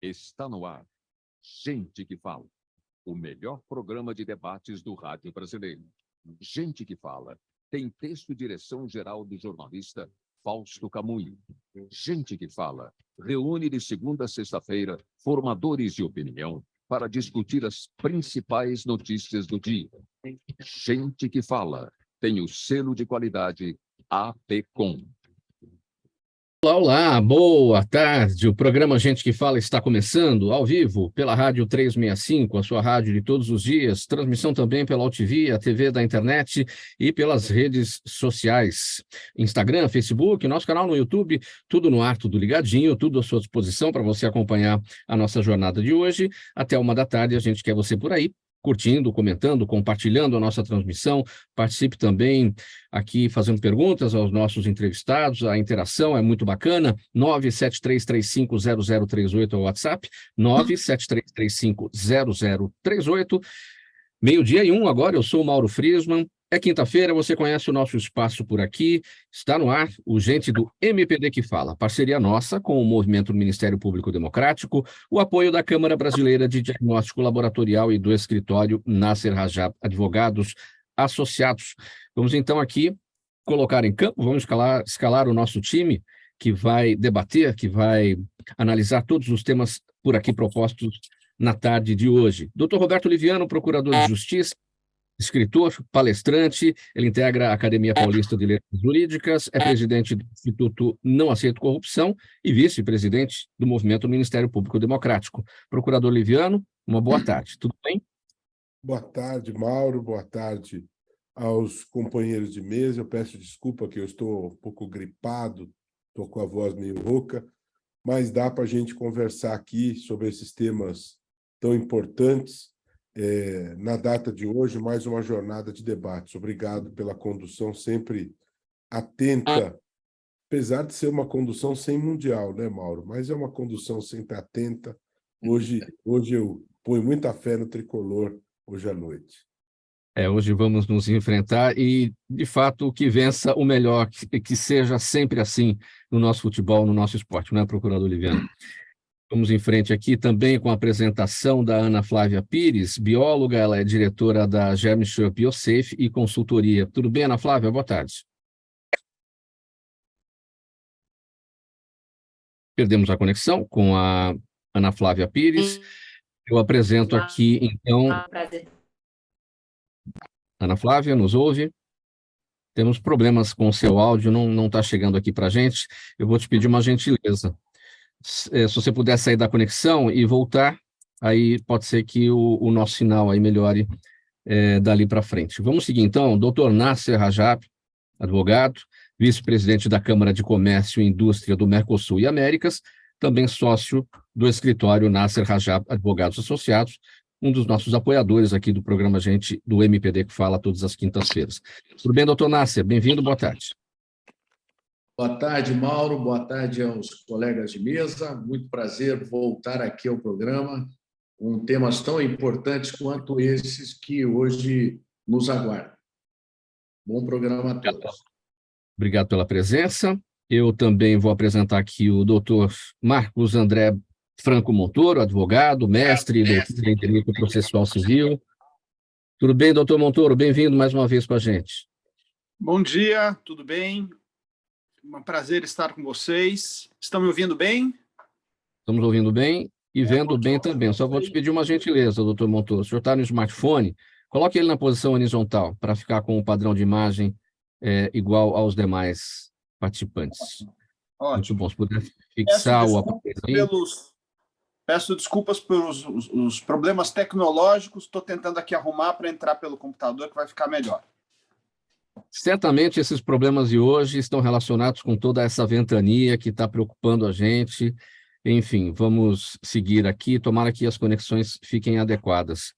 Está no ar. Gente que Fala. O melhor programa de debates do rádio brasileiro. Gente que Fala. Tem texto e direção geral do jornalista Fausto Camunho. Gente que Fala. Reúne de segunda a sexta-feira formadores de opinião para discutir as principais notícias do dia. Gente que Fala. Tem o selo de qualidade APCOM. Olá, olá, boa tarde. O programa Gente que Fala está começando ao vivo pela Rádio 365, a sua rádio de todos os dias, transmissão também pela UTV, a TV da internet e pelas redes sociais, Instagram, Facebook, nosso canal no YouTube, tudo no ar, tudo ligadinho, tudo à sua disposição para você acompanhar a nossa jornada de hoje. Até 13h a gente quer você por aí, curtindo, comentando, compartilhando a nossa transmissão. Participe também aqui fazendo perguntas aos nossos entrevistados. A interação é muito bacana. 973350038 é o WhatsApp. 973350038. 12:01 agora. Eu sou o Mauro Friesman. É quinta-feira, você conhece o nosso espaço por aqui. Está no ar o Gente do MPD que Fala, parceria nossa com o Movimento do Ministério Público Democrático, o apoio da Câmara Brasileira de Diagnóstico Laboratorial e do escritório Nasser Rajab Advogados Associados. Vamos então aqui colocar em campo, vamos escalar o nosso time que vai debater, que vai analisar todos os temas por aqui propostos na tarde de hoje. Dr. Roberto Liviano, procurador de Justiça, escritor, palestrante, ele integra a Academia Paulista de Letras Jurídicas, é presidente do Instituto Não Aceito Corrupção e vice-presidente do Movimento do Ministério Público Democrático. Procurador Liviano, uma boa tarde, tudo bem? Boa tarde, Mauro, boa tarde aos companheiros de mesa. Eu peço desculpa que eu estou um pouco gripado, estou com a voz meio rouca, mas dá para a gente conversar aqui sobre esses temas tão importantes. Na data de hoje, mais uma jornada de debates. Obrigado pela condução sempre atenta, apesar de ser uma condução sem mundial, né, Mauro? Mas é uma condução sempre atenta. Hoje eu ponho muita fé no tricolor, hoje à noite. Hoje vamos nos enfrentar e, de fato, que vença o melhor, que seja sempre assim no nosso futebol, no nosso esporte, não é, procurador Liviano? Vamos em frente aqui também com a apresentação da Ana Flávia Pires, bióloga, ela é diretora da Germsure Biosafe e consultoria. Tudo bem, Ana Flávia? Boa tarde. Perdemos a conexão com a Ana Flávia Pires. Eu apresento aqui, então... Ana Flávia, nos ouve? Temos problemas com o seu áudio, não está chegando aqui para a gente. Eu vou te pedir uma gentileza. Se você puder sair da conexão e voltar, aí pode ser que o nosso sinal aí melhore dali para frente. Vamos seguir, então. Dr. Nasser Rajab, advogado, vice-presidente da Câmara de Comércio e Indústria do Mercosul e Américas, também sócio do escritório Nasser Rajab Advogados Associados, um dos nossos apoiadores aqui do programa Gente do MPD que Fala todas as quintas-feiras. Tudo bem, doutor Nasser? Bem-vindo, boa tarde. Boa tarde, Mauro. Boa tarde aos colegas de mesa. Muito prazer voltar aqui ao programa com temas tão importantes quanto esses que hoje nos aguardam. Bom programa a todos. Obrigado pela presença. Eu também vou apresentar aqui o doutor Marcos André Franco Montoro, advogado, mestre e doutor em Direito Processual Civil. Tudo bem, doutor Montoro? Bem-vindo mais uma vez com a gente. Bom dia, tudo bem? Um prazer estar com vocês. Estão me ouvindo bem? Estamos ouvindo bem e vendo bem também. Só vou te pedir uma gentileza, doutor Montoro. O senhor está no smartphone, coloque ele na posição horizontal para ficar com o padrão de imagem igual aos demais participantes. Ótimo. Muito bom. Se puder fixar o aparelho aí. Peço desculpas pelos os problemas tecnológicos. Estou tentando aqui arrumar para entrar pelo computador, que vai ficar melhor. Certamente esses problemas de hoje estão relacionados com toda essa ventania que está preocupando a gente. Enfim, vamos seguir aqui, tomara que as conexões fiquem adequadas.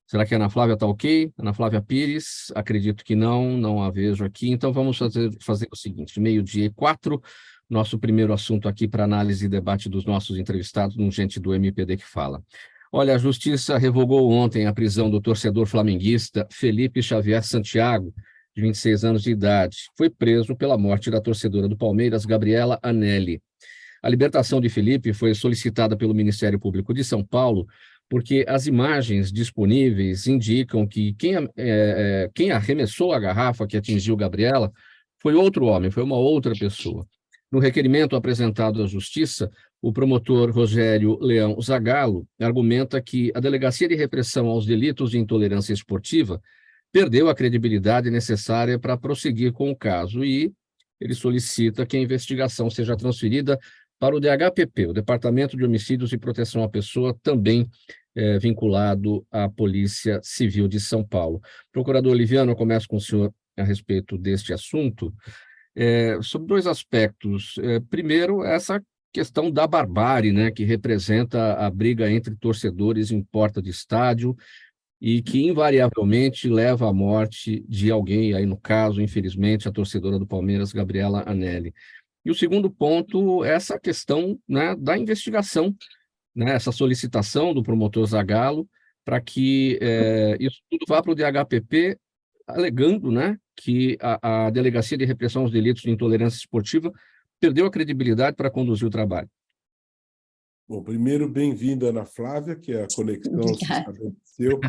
Será que a Ana Flávia está ok? Ana Flávia Pires? Acredito que não a vejo aqui. Então vamos fazer o seguinte, 12:04, nosso primeiro assunto aqui para análise e debate dos nossos entrevistados no Gente do MPD que Fala. Olha, a Justiça revogou ontem a prisão do torcedor flamenguista Felipe Xavier Santiago, de 26 anos de idade. Foi preso pela morte da torcedora do Palmeiras, Gabriela Anelli. A libertação de Felipe foi solicitada pelo Ministério Público de São Paulo porque as imagens disponíveis indicam que quem arremessou a garrafa que atingiu Gabriela foi outro homem, foi uma outra pessoa. No requerimento apresentado à Justiça, o promotor Rogério Leão Zagallo argumenta que a Delegacia de Repressão aos Delitos de Intolerância Esportiva perdeu a credibilidade necessária para prosseguir com o caso e ele solicita que a investigação seja transferida para o DHPP, o Departamento de Homicídios e Proteção à Pessoa, também vinculado à Polícia Civil de São Paulo. Procurador Liviano, eu começo com o senhor a respeito deste assunto, sobre dois aspectos. Primeiro, essa questão da barbárie, né, que representa a briga entre torcedores em porta de estádio e que invariavelmente leva à morte de alguém, aí no caso, infelizmente, a torcedora do Palmeiras, Gabriela Anelli. E o segundo ponto é essa questão, né, da investigação, né, essa solicitação do promotor Zagallo para que isso tudo vá para o DHPP, alegando, né, que a Delegacia de Repressão aos Delitos de Intolerância Esportiva perdeu a credibilidade para conduzir o trabalho. Bom, primeiro, bem-vinda, Ana Flávia, que a conexão se estabeleceu.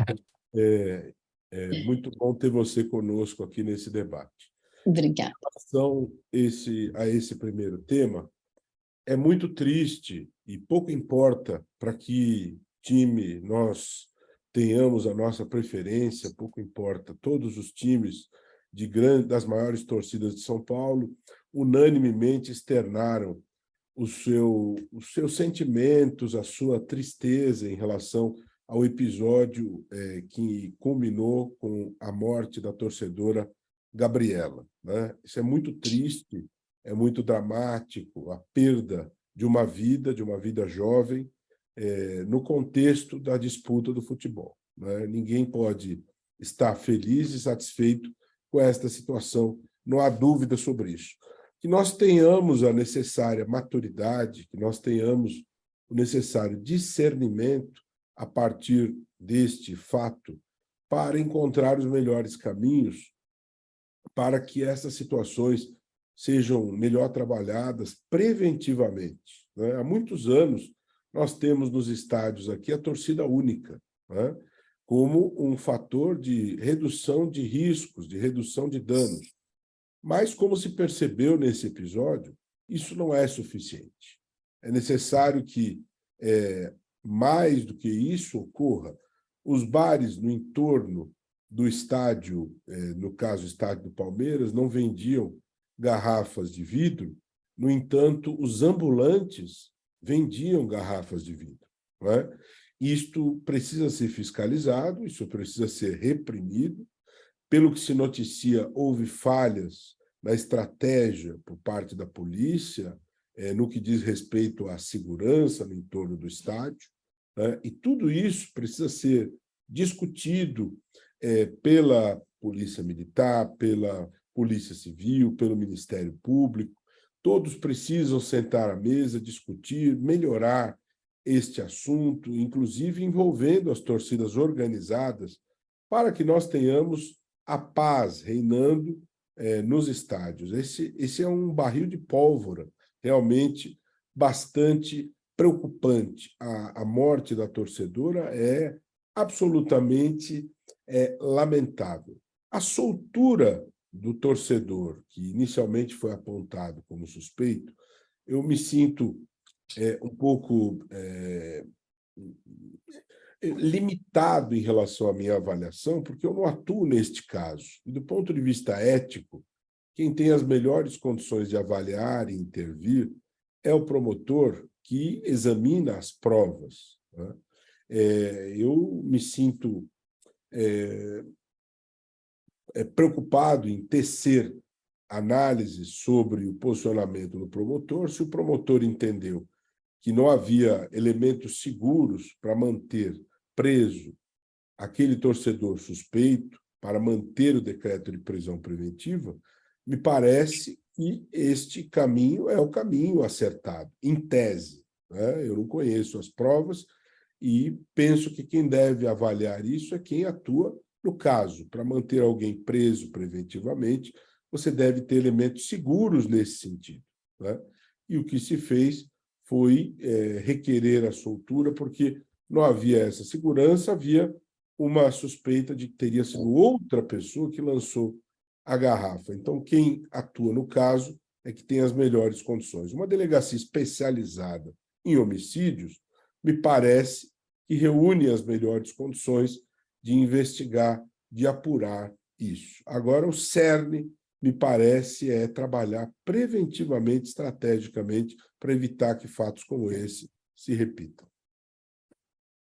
É muito bom ter você conosco aqui nesse debate. Obrigada. Em relação a esse primeiro tema, é muito triste e pouco importa para que time nós tenhamos a nossa preferência, pouco importa. Todos os times das maiores torcidas de São Paulo unanimemente externaram os seus sentimentos, a sua tristeza em relação ao episódio que culminou com a morte da torcedora Gabriela, né? Isso é muito triste, é muito dramático, a perda de uma vida jovem, no contexto da disputa do futebol, né? Ninguém pode estar feliz e satisfeito com esta situação, não há dúvida sobre isso. Que nós tenhamos a necessária maturidade, que nós tenhamos o necessário discernimento a partir deste fato para encontrar os melhores caminhos para que essas situações sejam melhor trabalhadas preventivamente, né? Há muitos anos, nós temos nos estádios aqui a torcida única, né, como um fator de redução de riscos, de redução de danos. Mas, como se percebeu nesse episódio, isso não é suficiente. É necessário que, mais do que isso, ocorra. Os bares no entorno do estádio, no caso, o estádio do Palmeiras, não vendiam garrafas de vidro, no entanto, os ambulantes vendiam garrafas de vidro, não é? Isto precisa ser fiscalizado, isso precisa ser reprimido. Pelo que se noticia, houve falhas na estratégia por parte da polícia, no que diz respeito à segurança no entorno do estádio, né? E tudo isso precisa ser discutido pela Polícia Militar, pela Polícia Civil, pelo Ministério Público. Todos precisam sentar à mesa, discutir, melhorar este assunto, inclusive envolvendo as torcidas organizadas, para que nós tenhamos a paz reinando nos estádios. Esse é um barril de pólvora realmente bastante preocupante. A morte da torcedora é absolutamente lamentável. A soltura do torcedor, que inicialmente foi apontado como suspeito, eu me sinto um pouco limitado em relação à minha avaliação, porque eu não atuo neste caso. E, do ponto de vista ético, quem tem as melhores condições de avaliar e intervir é o promotor que examina as provas, né? Eu me sinto preocupado em tecer análises sobre o posicionamento do promotor. Se o promotor entendeu que não havia elementos seguros para manter preso aquele torcedor suspeito, para manter o decreto de prisão preventiva, me parece que este caminho é o caminho acertado, em tese, né? Eu não conheço as provas e penso que quem deve avaliar isso é quem atua no caso. Para manter alguém preso preventivamente, você deve ter elementos seguros nesse sentido, né? E o que se fez foi requerer a soltura, porque não havia essa segurança, havia uma suspeita de que teria sido outra pessoa que lançou a garrafa. Então, quem atua no caso é que tem as melhores condições. Uma delegacia especializada em homicídios, me parece que reúne as melhores condições de investigar, de apurar isso. Agora, o cerne, me parece, é trabalhar preventivamente, estrategicamente, para evitar que fatos como esse se repitam.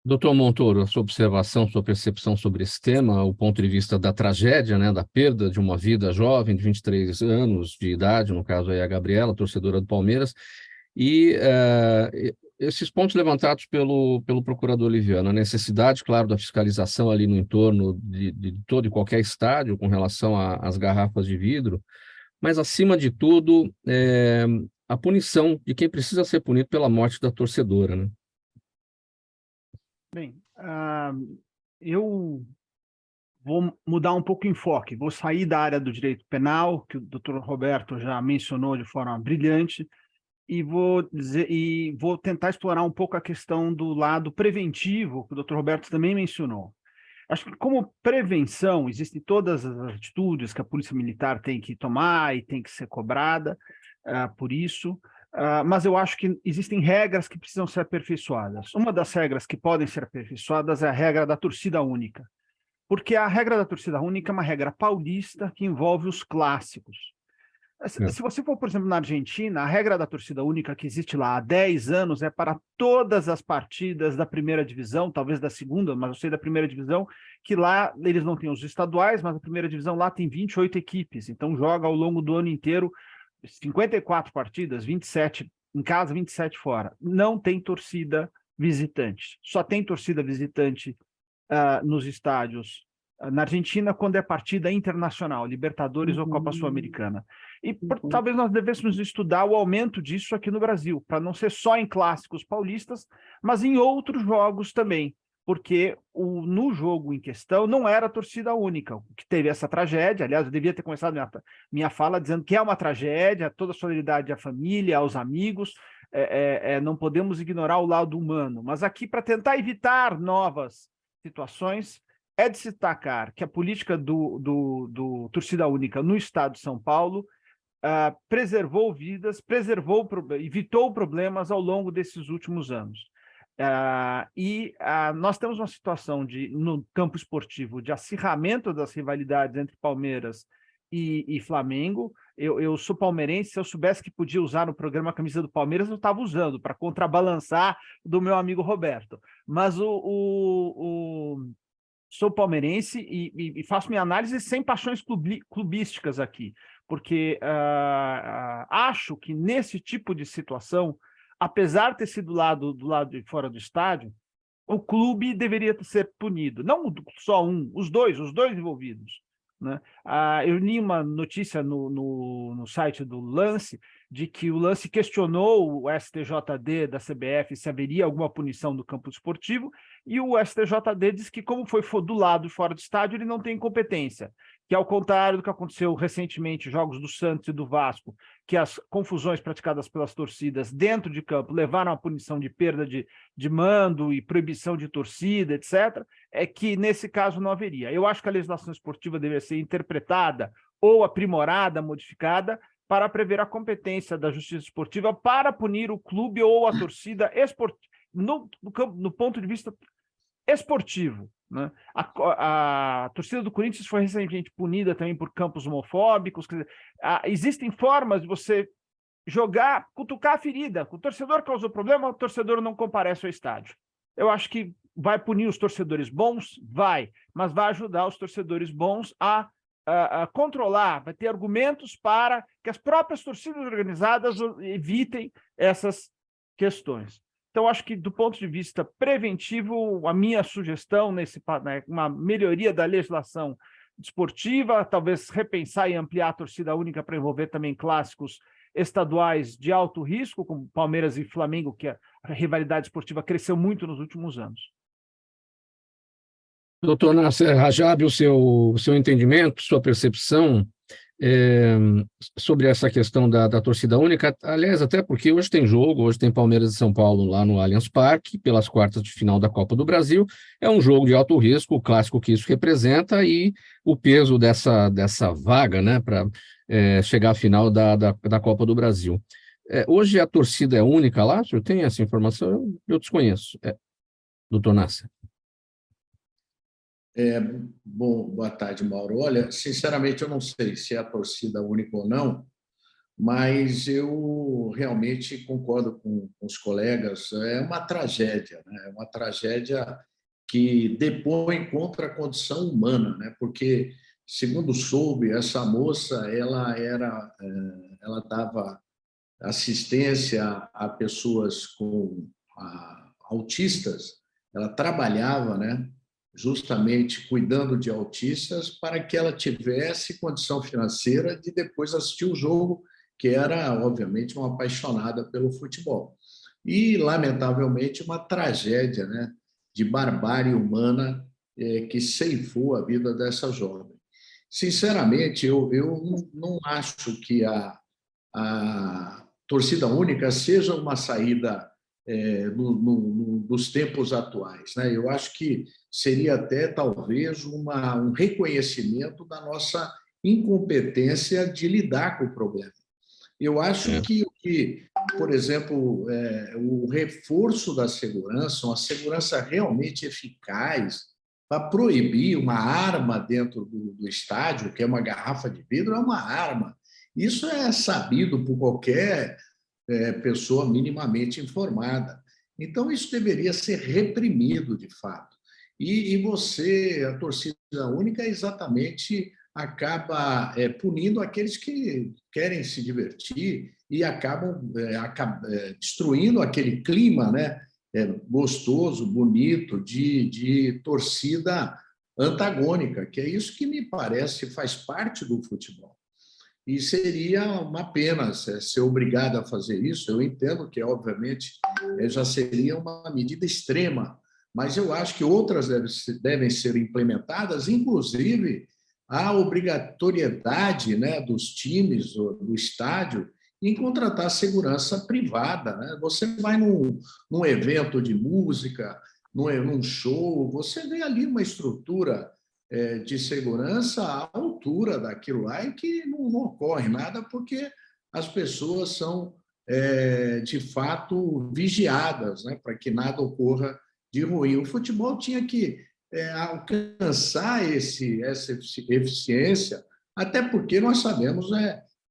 Doutor Montoro, a sua observação, sua percepção sobre esse tema, o ponto de vista da tragédia, né, da perda de uma vida jovem de 23 anos de idade, no caso aí a Gabriela, torcedora do Palmeiras, e esses pontos levantados pelo procurador Liviano, a necessidade, claro, da fiscalização ali no entorno de todo e qualquer estádio com relação às garrafas de vidro, mas, acima de tudo, a punição de quem precisa ser punido pela morte da torcedora, né? Bem, eu vou mudar um pouco o enfoque, vou sair da área do direito penal, que o doutor Roberto já mencionou de forma brilhante, e vou tentar explorar um pouco a questão do lado preventivo, que o doutor Roberto também mencionou. Acho que, como prevenção, existem todas as atitudes que a Polícia Militar tem que tomar e tem que ser cobrada por isso, mas eu acho que existem regras que precisam ser aperfeiçoadas. Uma das regras que podem ser aperfeiçoadas é a regra da torcida única, porque a regra da torcida única é uma regra paulista que envolve os clássicos. Se você for, por exemplo, na Argentina, a regra da torcida única que existe lá há 10 anos é para todas as partidas da primeira divisão, talvez da segunda, mas eu sei da primeira divisão, que lá eles não têm os estaduais, mas a primeira divisão lá tem 28 equipes, então joga ao longo do ano inteiro 54 partidas, 27 em casa, 27 fora. Não tem torcida visitante, só tem torcida visitante nos estádios na Argentina quando é partida internacional, Libertadores ou Copa Sul-Americana. E talvez nós devêssemos estudar o aumento disso aqui no Brasil, para não ser só em clássicos paulistas, mas em outros jogos também, porque no jogo em questão não era torcida única, que teve essa tragédia. Aliás, eu devia ter começado minha fala dizendo que é uma tragédia, toda a solidariedade à família, aos amigos, não podemos ignorar o lado humano, mas aqui, para tentar evitar novas situações, é de se destacar que a política do torcida única no estado de São Paulo preservou vidas, evitou problemas ao longo desses últimos anos. Nós temos uma situação no campo esportivo de acirramento das rivalidades entre Palmeiras e Flamengo. Eu sou palmeirense, se eu soubesse que podia usar no programa a camisa do Palmeiras, eu estava usando, para contrabalançar do meu amigo Roberto. Mas sou palmeirense e faço minha análise sem paixões clubísticas aqui, porque acho que nesse tipo de situação, apesar de ter sido do lado de fora do estádio, o clube deveria ser punido, não só os dois envolvidos, né? Eu li uma notícia no site do Lance, de que o Lance questionou o STJD da CBF se haveria alguma punição do campo esportivo, e o STJD disse que, como foi do lado fora do estádio, ele não tem competência, que ao contrário do que aconteceu recentemente, jogos do Santos e do Vasco, que as confusões praticadas pelas torcidas dentro de campo levaram à punição de perda de mando e proibição de torcida, etc., é que nesse caso não haveria. Eu acho que a legislação esportiva deveria ser interpretada ou aprimorada, modificada, para prever a competência da justiça esportiva para punir o clube ou a torcida no ponto de vista esportivo, né? A torcida do Corinthians foi recentemente punida também por campos homofóbicos. Quer dizer, existem formas de você cutucar a ferida. O torcedor causou problema, o torcedor não comparece ao estádio. Eu acho que vai punir os torcedores bons? Vai, mas vai ajudar os torcedores bons a controlar, vai ter argumentos para que as próprias torcidas organizadas evitem essas questões. Então, acho que, do ponto de vista preventivo, a minha sugestão, uma melhoria da legislação desportiva, talvez repensar e ampliar a torcida única para envolver também clássicos estaduais de alto risco, como Palmeiras e Flamengo, que a rivalidade esportiva cresceu muito nos últimos anos. Doutor Nasser Rajab, o seu entendimento, sua percepção sobre essa questão da torcida única, aliás, até porque hoje tem jogo, hoje tem Palmeiras e São Paulo lá no Allianz Parque, pelas quartas de final da Copa do Brasil, é um jogo de alto risco, o clássico que isso representa e o peso dessa vaga, né, para chegar à final da Copa do Brasil. Hoje a torcida é única lá? O senhor tem essa informação? Eu desconheço. Doutor Nasser. Bom, boa tarde, Mauro. Olha, sinceramente, eu não sei se é a torcida única ou não, mas eu realmente concordo com os colegas. É uma tragédia, né? É uma tragédia que depõe contra a condição humana, né? Porque, segundo soube, essa moça ela dava assistência a pessoas com autistas. Ela trabalhava, né, justamente cuidando de autistas para que ela tivesse condição financeira de depois assistir o jogo, que era, obviamente, uma apaixonada pelo futebol. E, lamentavelmente, uma tragédia, né, de barbárie humana que ceifou a vida dessa jovem. Sinceramente, eu não acho que a torcida única seja uma saída dos tempos atuais, né? Eu acho que seria até, talvez, um reconhecimento da nossa incompetência de lidar com o problema. Eu acho que, por exemplo, o reforço da segurança, uma segurança realmente eficaz para proibir uma arma dentro do estádio, que é uma garrafa de vidro, é uma arma. Isso é sabido por qualquer pessoa minimamente informada. Então, isso deveria ser reprimido, de fato. E a torcida única, exatamente acaba punindo aqueles que querem se divertir e acabam destruindo aquele clima, né, gostoso, bonito, de torcida antagônica, que é isso que me parece faz parte do futebol. E seria uma pena ser obrigado a fazer isso. Eu entendo que, obviamente, já seria uma medida extrema, mas eu acho que outras devem ser implementadas, inclusive a obrigatoriedade, né, dos times, do estádio, em contratar segurança privada, né? Você vai num evento de música, num show, você vê ali uma estrutura de segurança à altura daquilo lá e que não ocorre nada porque as pessoas são, de fato, vigiadas, né, para que nada ocorra de ruim. O futebol tinha que alcançar essa eficiência, até porque nós sabemos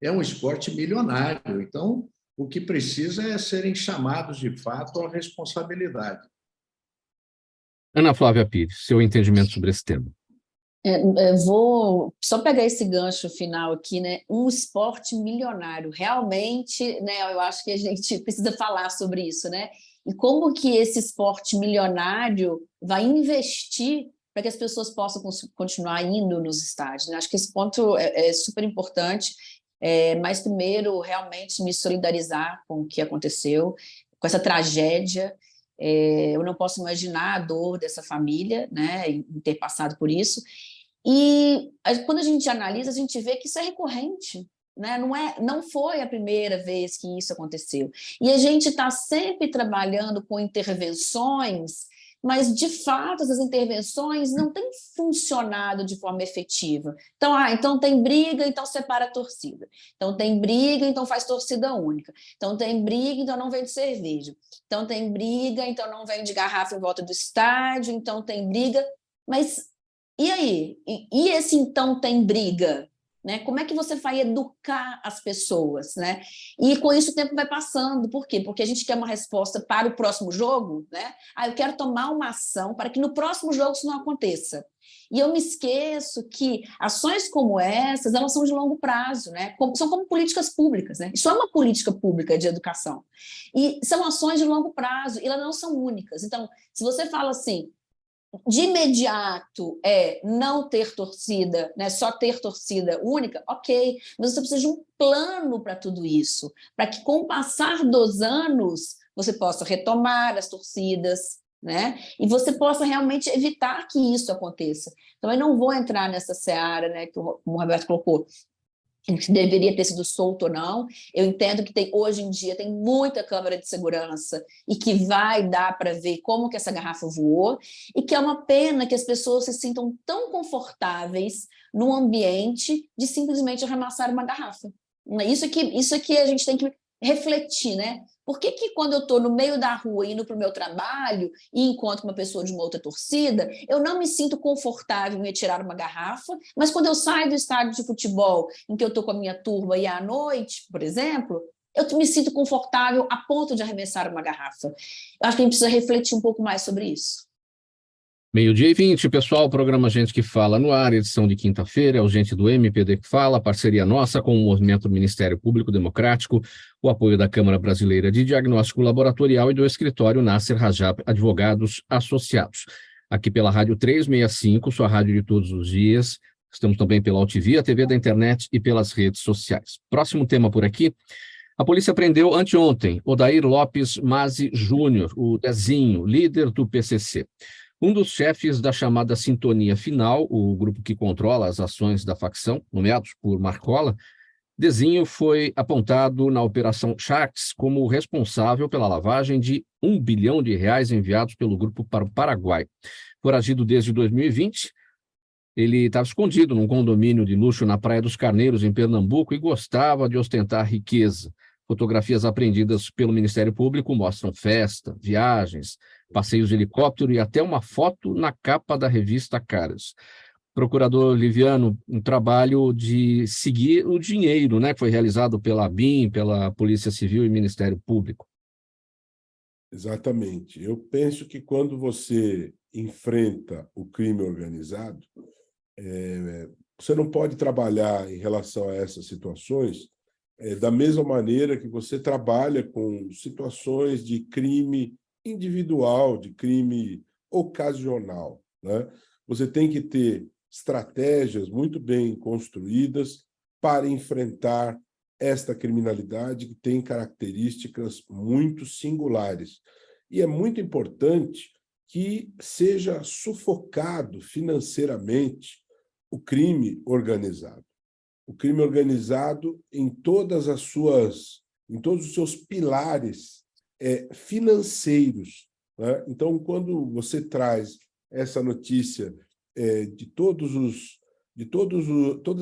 é um esporte milionário. Então, o que precisa é serem chamados, de fato, à responsabilidade. Ana Flávia Pires, seu entendimento sobre esse tema. Vou só pegar esse gancho final aqui, né? Um esporte milionário, realmente, né? Eu acho que a gente precisa falar sobre isso, né? E como que esse esporte milionário vai investir para que as pessoas possam continuar indo nos estádios, né? Acho que esse ponto é super importante, mas primeiro realmente me solidarizar com o que aconteceu, com essa tragédia. Eu não posso imaginar a dor dessa família, né, em ter passado por isso. E quando a gente analisa, a gente vê que isso é recorrente, né? Não foi a primeira vez que isso aconteceu. E a gente está sempre trabalhando com intervenções, mas, de fato, essas intervenções não têm funcionado de forma efetiva. Então tem briga, então separa a torcida. Então tem briga, então faz torcida única. Então tem briga, então não vende cerveja. Então tem briga, então não vende garrafa em volta do estádio. Então tem briga. Mas e aí? E esse então tem briga? Né? Como é que você vai educar as pessoas, né? E com isso o tempo vai passando. Por quê? Porque a gente quer uma resposta para o próximo jogo, né? Eu quero tomar uma ação para que no próximo jogo isso não aconteça. E eu me esqueço que ações como essas, elas são de longo prazo, né? São como políticas públicas, né? Isso é uma política pública de educação. E são ações de longo prazo, e elas não são únicas. Então, se você fala assim, de imediato não ter torcida, né, só ter torcida única, ok, mas você precisa de um plano para tudo isso, para que com o passar dos anos você possa retomar as torcidas, né, e você possa realmente evitar que isso aconteça. Então, eu não vou entrar nessa seara, né, que o Roberto colocou, que deveria ter sido solto ou não. Eu entendo que hoje em dia tem muita câmera de segurança e que vai dar para ver como que essa garrafa voou, e que é uma pena que as pessoas se sintam tão confortáveis no ambiente de simplesmente arremessar uma garrafa. Isso é que a gente tem que refletir, né? Por que quando eu estou no meio da rua indo para o meu trabalho e encontro uma pessoa de uma outra torcida, eu não me sinto confortável em retirar uma garrafa, mas quando eu saio do estádio de futebol, em que eu estou com a minha turma e à noite, por exemplo, eu me sinto confortável a ponto de arremessar uma garrafa? Eu acho que a gente precisa refletir um pouco mais sobre isso. 12h20, pessoal, programa Gente que Fala no ar, edição de quinta-feira, é o Gente do MPD que Fala, parceria nossa com o Movimento Ministério Público Democrático, o apoio da Câmara Brasileira de Diagnóstico Laboratorial e do escritório Nasser Rajab Advogados Associados. Aqui pela Rádio 365, sua rádio de todos os dias, estamos também pela UTV, a TV da internet e pelas redes sociais. Próximo tema por aqui. A polícia prendeu anteontem Odair Lopes Mazzi Júnior, o Dezinho, líder do PCC. Um dos chefes da chamada Sintonia Final, o grupo que controla as ações da facção, nomeados por Marcola, Dezinho foi apontado na Operação Sharks como responsável pela lavagem de R$ 1 bilhão enviados pelo grupo para o Paraguai. Foragido desde 2020, ele estava escondido num condomínio de luxo na Praia dos Carneiros, em Pernambuco, e gostava de ostentar riqueza. Fotografias apreendidas pelo Ministério Público mostram festa, viagens, passeios de helicóptero e até uma foto na capa da revista Caras. Procurador Liviano, um trabalho de seguir o dinheiro, né, que foi realizado pela ABIN, pela Polícia Civil e Ministério Público. Exatamente. Eu penso que quando você enfrenta o crime organizado, você não pode trabalhar em relação a essas situações da mesma maneira que você trabalha com situações de crime individual, de crime ocasional, né? Você tem que ter estratégias muito bem construídas para enfrentar esta criminalidade que tem características muito singulares. E é muito importante que seja sufocado financeiramente o crime organizado. O crime organizado em todos os seus pilares financeiros, né? Então, quando você traz essa notícia de todas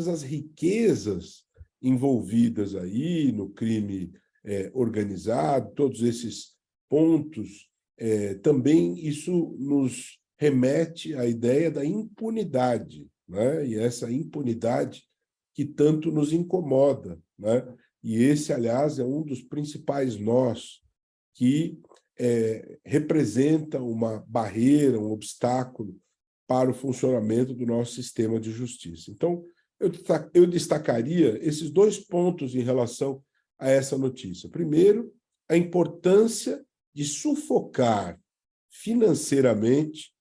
as riquezas envolvidas aí no crime organizado, todos esses pontos, também isso nos remete à ideia da impunidade, né? E essa impunidade que tanto nos incomoda, né? E esse, aliás, é um dos principais nós que representa uma barreira, um obstáculo para o funcionamento do nosso sistema de justiça. Então, eu destacaria esses 2 pontos em relação a essa notícia. Primeiro, a importância de sufocar financeiramente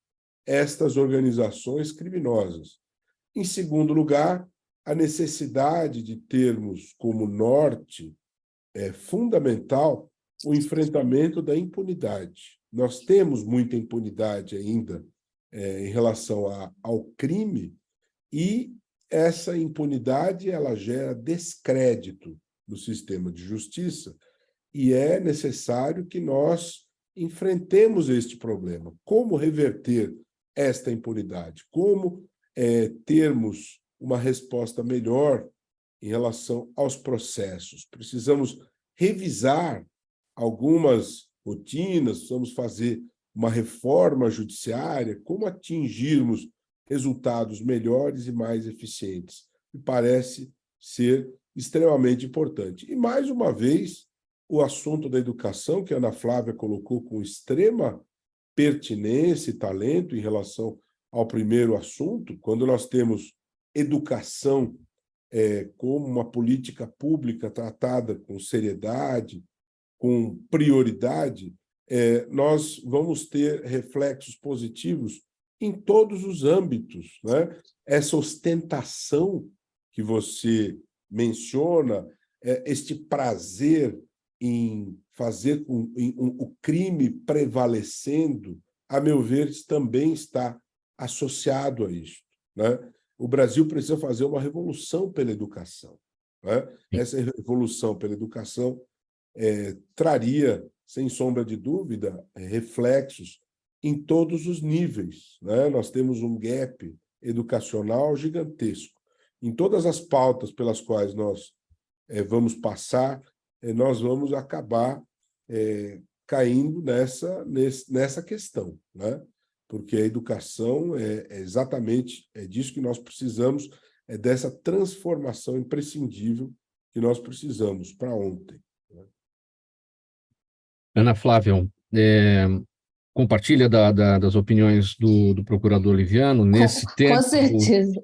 estas organizações criminosas. Em segundo lugar, a necessidade de termos como norte fundamental o enfrentamento da impunidade. Nós temos muita impunidade ainda em relação ao crime, e essa impunidade ela gera descrédito no sistema de justiça, e é necessário que nós enfrentemos este problema. Como reverter esta impunidade? Como termos uma resposta melhor em relação aos processos? Precisamos revisar algumas rotinas, precisamos fazer uma reforma judiciária, como atingirmos resultados melhores e mais eficientes. Me parece ser extremamente importante. E, mais uma vez, o assunto da educação, que a Ana Flávia colocou com extrema pertinência e talento em relação ao primeiro assunto, quando nós temos educação como uma política pública tratada com seriedade, com prioridade, nós vamos ter reflexos positivos em todos os âmbitos, né? Essa ostentação que você menciona, este prazer em fazer o crime prevalecendo, a meu ver, também está associado a isso, né? O Brasil precisa fazer uma revolução pela educação. né? Essa revolução pela educação traria, sem sombra de dúvida, reflexos em todos os níveis, né? Nós temos um gap educacional gigantesco. Em todas as pautas pelas quais nós vamos passar, nós vamos acabar caindo nessa questão, né? Porque a educação é exatamente disso que nós precisamos, dessa transformação imprescindível que nós precisamos para ontem. Ana Flávia, compartilha das opiniões do procurador Liviano nesse tempo? Com certeza.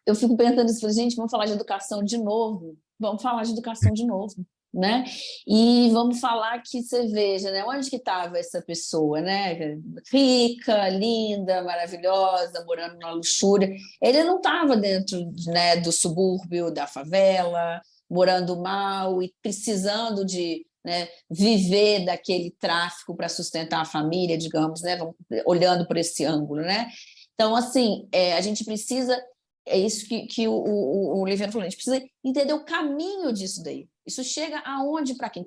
Eu fico pensando isso, gente, vamos falar de educação de novo? Vamos falar de educação de novo, né? E vamos falar que você veja, né? Onde que estava essa pessoa, né? Rica, linda, maravilhosa, morando na luxúria. Ele não estava dentro, né, do subúrbio, da favela, morando mal e precisando de, né, viver daquele tráfico para sustentar a família, digamos, né? Olhando por esse ângulo, né? Então, assim, a gente precisa... É isso que o Liviano falou, a gente precisa entender o caminho disso daí. Isso chega aonde, para quem?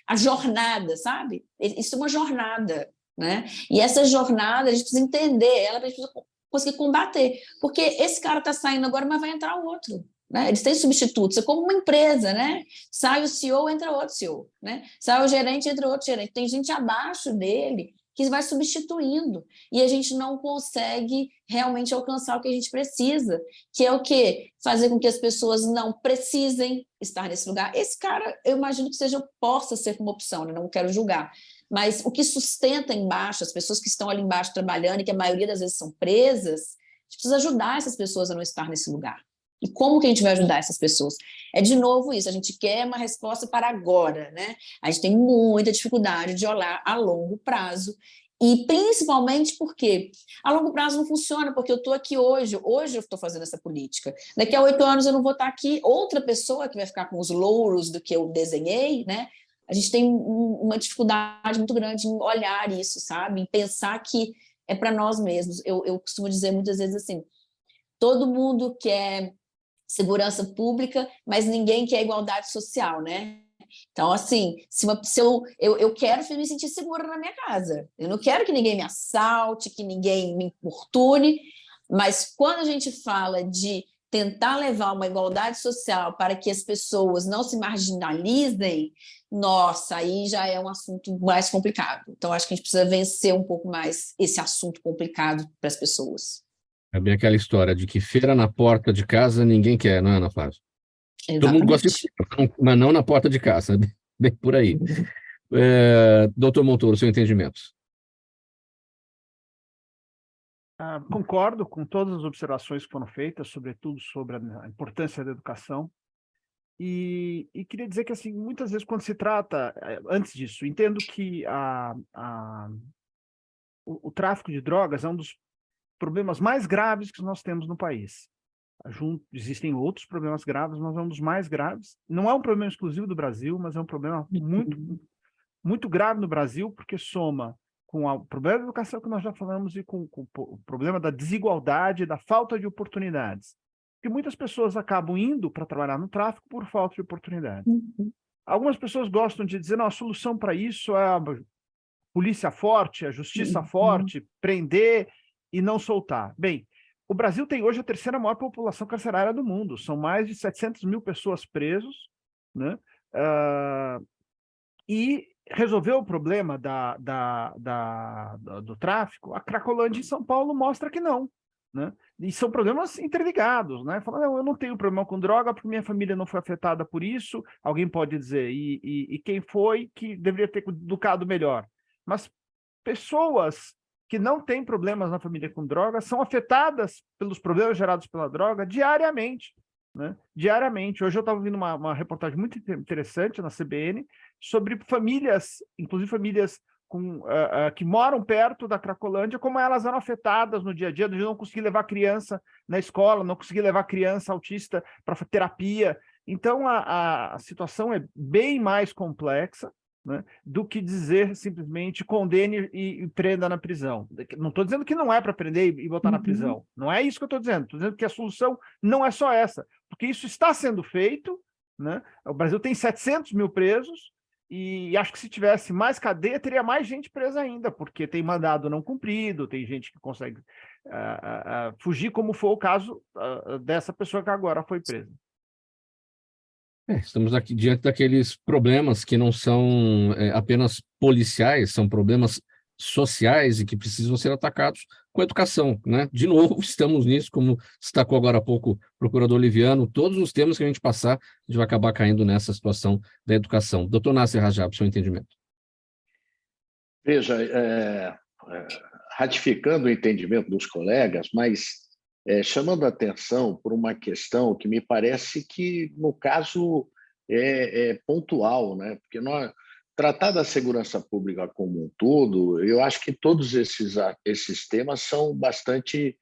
A jornada, sabe? Isso é uma jornada, né? E essa jornada, a gente precisa entender ela, a gente precisa conseguir combater. Porque esse cara está saindo agora, mas vai entrar outro. Né? Eles têm substitutos, é como uma empresa, né? Sai o CEO, entra outro CEO. Né? Sai o gerente, entra outro gerente. Tem gente abaixo dele que vai substituindo, e a gente não consegue realmente alcançar o que a gente precisa, que é o quê? Fazer com que as pessoas não precisem estar nesse lugar. Esse cara, eu imagino que possa ser uma opção, né? Não quero julgar, mas o que sustenta embaixo, as pessoas que estão ali embaixo trabalhando, e que a maioria das vezes são presas, a gente precisa ajudar essas pessoas a não estar nesse lugar. E como que a gente vai ajudar essas pessoas? É de novo isso, a gente quer uma resposta para agora, né? A gente tem muita dificuldade de olhar a longo prazo, e principalmente porque a longo prazo não funciona, porque eu estou aqui hoje eu estou fazendo essa política. Daqui a 8 anos eu não vou estar aqui, outra pessoa que vai ficar com os louros do que eu desenhei, né? A gente tem uma dificuldade muito grande em olhar isso, sabe? Em pensar que é para nós mesmos. Eu costumo dizer muitas vezes assim, todo mundo quer segurança pública, mas ninguém quer igualdade social, né? Então, assim, se eu quero me sentir segura na minha casa. Eu não quero que ninguém me assalte, que ninguém me importune, mas quando a gente fala de tentar levar uma igualdade social para que as pessoas não se marginalizem, nossa, aí já é um assunto mais complicado. Então, acho que a gente precisa vencer um pouco mais esse assunto complicado para as pessoas. É bem aquela história de que feira na porta de casa ninguém quer, não é, Ana Flávia? Exatamente. Todo mundo gosta de feira, mas não na porta de casa, bem por aí. Doutor Montoro, seu entendimento? Concordo com todas as observações que foram feitas, sobretudo sobre a importância da educação. E queria dizer que, assim, muitas vezes, quando se trata, antes disso, entendo que o tráfico de drogas é um dos problemas mais graves que nós temos no país. Existem outros problemas graves, mas é um dos mais graves. Não é um problema exclusivo do Brasil, mas é um problema muito, muito grave no Brasil, porque soma com o problema da educação que nós já falamos e com o problema da desigualdade, da falta de oportunidades. Porque muitas pessoas acabam indo para trabalhar no tráfico por falta de oportunidade. Algumas pessoas gostam de dizer, não, a solução para isso é a polícia forte, a justiça forte, prender e não soltar. Bem, o Brasil tem hoje a terceira maior população carcerária do mundo. São mais de 700 mil pessoas presos, né? E resolveu o problema do tráfico. A Cracolândia em São Paulo mostra que não, né? E são problemas interligados, né? Falando, eu não tenho problema com droga porque minha família não foi afetada por isso. Alguém pode dizer, e quem foi que deveria ter educado melhor? Mas pessoas que não têm problemas na família com droga são afetadas pelos problemas gerados pela droga diariamente, né? Diariamente. Hoje eu estava ouvindo uma reportagem muito interessante na CBN sobre famílias, inclusive famílias que moram perto da Cracolândia, como elas eram afetadas no dia a dia, de não conseguir levar criança na escola, não conseguir levar criança autista para terapia. Então, a situação é bem mais complexa, né, do que dizer simplesmente condene e prenda na prisão. Não estou dizendo que não é para prender e botar na prisão. Não é isso que eu estou dizendo. Estou dizendo que a solução não é só essa, porque isso está sendo feito né? O Brasil tem 700 mil presos, e acho que se tivesse mais cadeia, teria mais gente presa ainda, porque tem mandado não cumprido, tem gente que consegue fugir, como foi o caso dessa pessoa que agora foi presa. Estamos aqui diante daqueles problemas que não são apenas policiais, são problemas sociais e que precisam ser atacados com educação, né? De novo, estamos nisso, como destacou agora há pouco o procurador Liviano, todos os temas que a gente passar, a gente vai acabar caindo nessa situação da educação. Doutor Nasser Rajab, seu entendimento. Veja, ratificando o entendimento dos colegas, mas chamando a atenção por uma questão que me parece que, no caso, é pontual, né? Porque tratar da segurança pública como um todo, eu acho que todos esses temas são bastante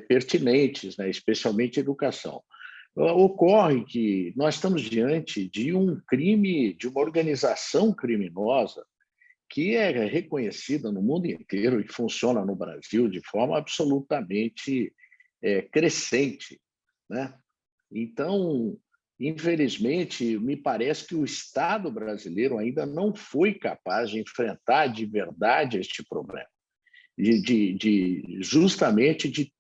pertinentes, né? Especialmente educação. Ocorre que nós estamos diante de um crime, de uma organização criminosa que é reconhecida no mundo inteiro e funciona no Brasil de forma absolutamente crescente, né? Então, infelizmente, me parece que o Estado brasileiro ainda não foi capaz de enfrentar de verdade este problema, justamente de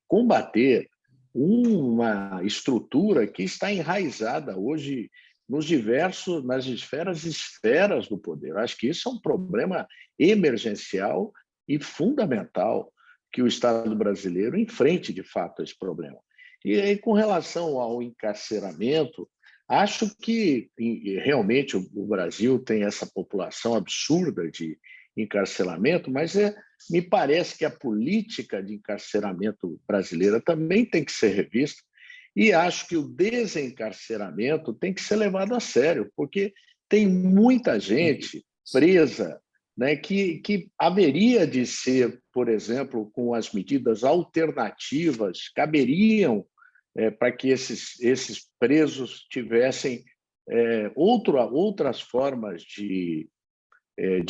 combater uma estrutura que está enraizada hoje nas diversas esferas do poder. Eu acho que isso é um problema emergencial e fundamental que o Estado brasileiro enfrente, de fato, esse problema. E aí, com relação ao encarceramento, acho que realmente o Brasil tem essa população absurda de encarceramento, mas me parece que a política de encarceramento brasileira também tem que ser revista, e acho que o desencarceramento tem que ser levado a sério, porque tem muita gente presa, né, que haveria de ser, por exemplo, com as medidas alternativas, caberiam para que esses presos tivessem outras formas de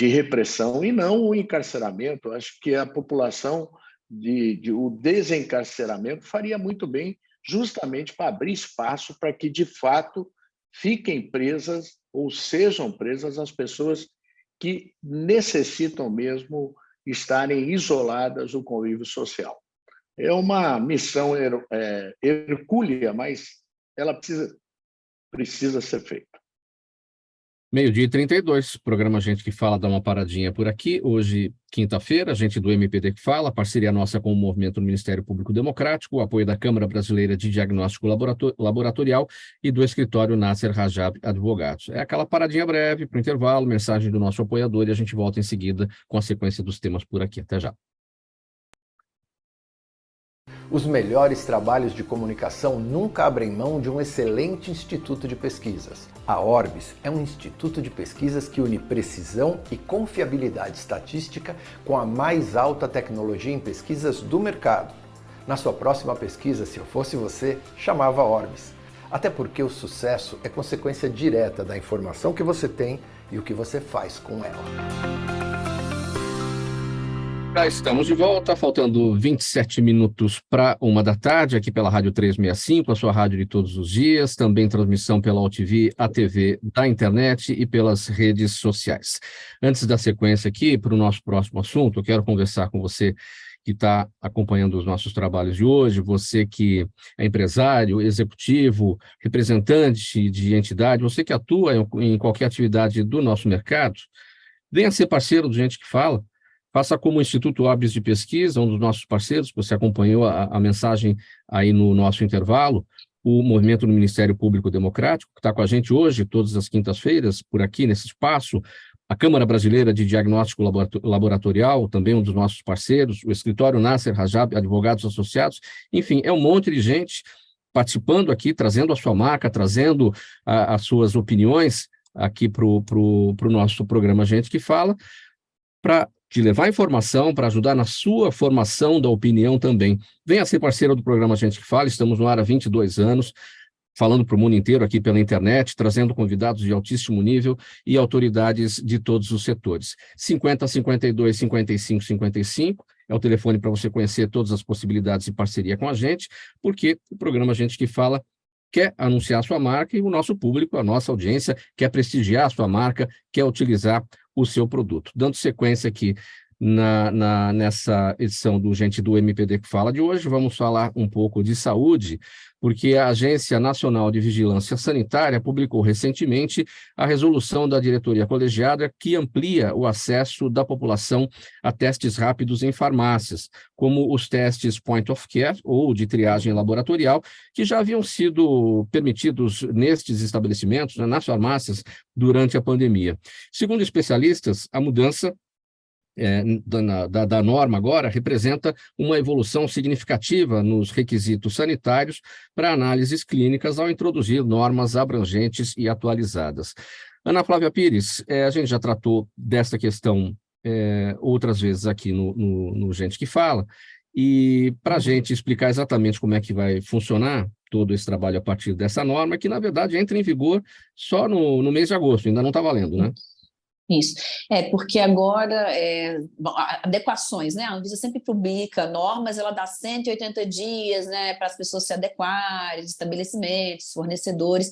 repressão e não o encarceramento. Acho que a população, o desencarceramento faria muito bem, justamente para abrir espaço para que, de fato, fiquem presas ou sejam presas as pessoas que necessitam mesmo estarem isoladas do convívio social. É uma missão hercúlea, mas ela precisa ser feita. 12h32, programa Gente que Fala dá uma paradinha por aqui. Hoje, quinta-feira, a gente do MPD que Fala, parceria nossa com o Movimento do Ministério Público Democrático, o apoio da Câmara Brasileira de Diagnóstico Laboratorial e do escritório Nasser Rajab Advogados. É aquela paradinha breve para o intervalo, mensagem do nosso apoiador, e a gente volta em seguida com a sequência dos temas por aqui. Até já. Os melhores trabalhos de comunicação nunca abrem mão de um excelente instituto de pesquisas. A Orbis é um instituto de pesquisas que une precisão e confiabilidade estatística com a mais alta tecnologia em pesquisas do mercado. Na sua próxima pesquisa, se eu fosse você, chamava Orbis. Até porque o sucesso é consequência direta da informação que você tem e o que você faz com ela. Já estamos de volta, faltando 27 minutos para 13h, aqui pela Rádio 365, a sua rádio de todos os dias, também transmissão pela OTV, a TV da internet e pelas redes sociais. Antes da sequência aqui, para o nosso próximo assunto, eu quero conversar com você que está acompanhando os nossos trabalhos de hoje, você que é empresário, executivo, representante de entidade, você que atua em qualquer atividade do nosso mercado, venha ser parceiro do Gente que Fala. Faça como o Instituto Orbis de Pesquisa, um dos nossos parceiros, você acompanhou a mensagem aí no nosso intervalo, o Movimento do Ministério Público Democrático, que está com a gente hoje, todas as quintas-feiras, por aqui nesse espaço, a Câmara Brasileira de Diagnóstico Laboratorial, também um dos nossos parceiros, o escritório Nasser Rajab Advogados Associados, enfim, é um monte de gente participando aqui, trazendo a sua marca, trazendo as suas opiniões aqui para o nosso programa Gente que Fala, para te levar informação, para ajudar na sua formação da opinião também. Venha ser parceiro do programa Gente que Fala, estamos no ar há 22 anos, falando para o mundo inteiro aqui pela internet, trazendo convidados de altíssimo nível e autoridades de todos os setores. 50 52 55 55 é o telefone para você conhecer todas as possibilidades de parceria com a gente, porque o programa Gente que Fala quer anunciar a sua marca e o nosso público, a nossa audiência, quer prestigiar a sua marca, quer utilizar o seu produto. Dando sequência aqui nessa edição do Gente do MPD que Fala de hoje, vamos falar um pouco de saúde, porque a Agência Nacional de Vigilância Sanitária publicou recentemente a resolução da diretoria colegiada que amplia o acesso da população a testes rápidos em farmácias, como os testes point of care ou de triagem laboratorial, que já haviam sido permitidos nestes estabelecimentos, né, nas farmácias, durante a pandemia. Segundo especialistas, a mudança da norma agora representa uma evolução significativa nos requisitos sanitários para análises clínicas ao introduzir normas abrangentes e atualizadas. Ana Flávia Pires, a gente já tratou dessa questão outras vezes aqui no Gente que Fala, e para a gente explicar exatamente como é que vai funcionar todo esse trabalho a partir dessa norma, que na verdade entra em vigor só no mês de agosto, ainda não está valendo, né? Isso, porque agora, adequações, né? A Anvisa sempre publica normas, ela dá 180 dias, né, para as pessoas se adequarem, estabelecimentos, fornecedores,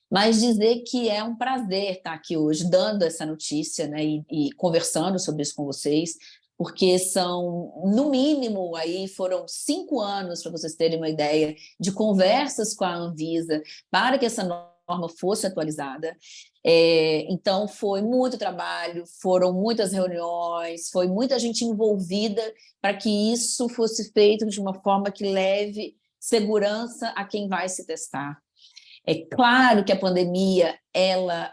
mas dizer que é um prazer estar aqui hoje dando essa notícia, né, e conversando sobre isso com vocês, porque são, no mínimo, aí foram 5 anos, para vocês terem uma ideia, de conversas com a Anvisa para que essa norma fosse atualizada. Então, foi muito trabalho, foram muitas reuniões, foi muita gente envolvida para que isso fosse feito de uma forma que leve segurança a quem vai se testar. É claro que a pandemia, ela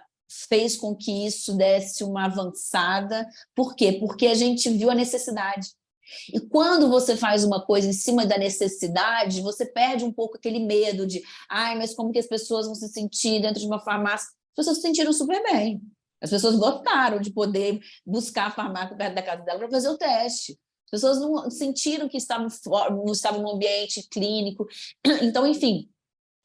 fez com que isso desse uma avançada. Por quê? Porque a gente viu a necessidade. E quando você faz uma coisa em cima da necessidade, você perde um pouco aquele medo de mas como que as pessoas vão se sentir dentro de uma farmácia? As pessoas se sentiram super bem. As pessoas gostaram de poder buscar a farmácia perto da casa dela para fazer o teste. As pessoas não sentiram que estavam num ambiente clínico. Então, enfim,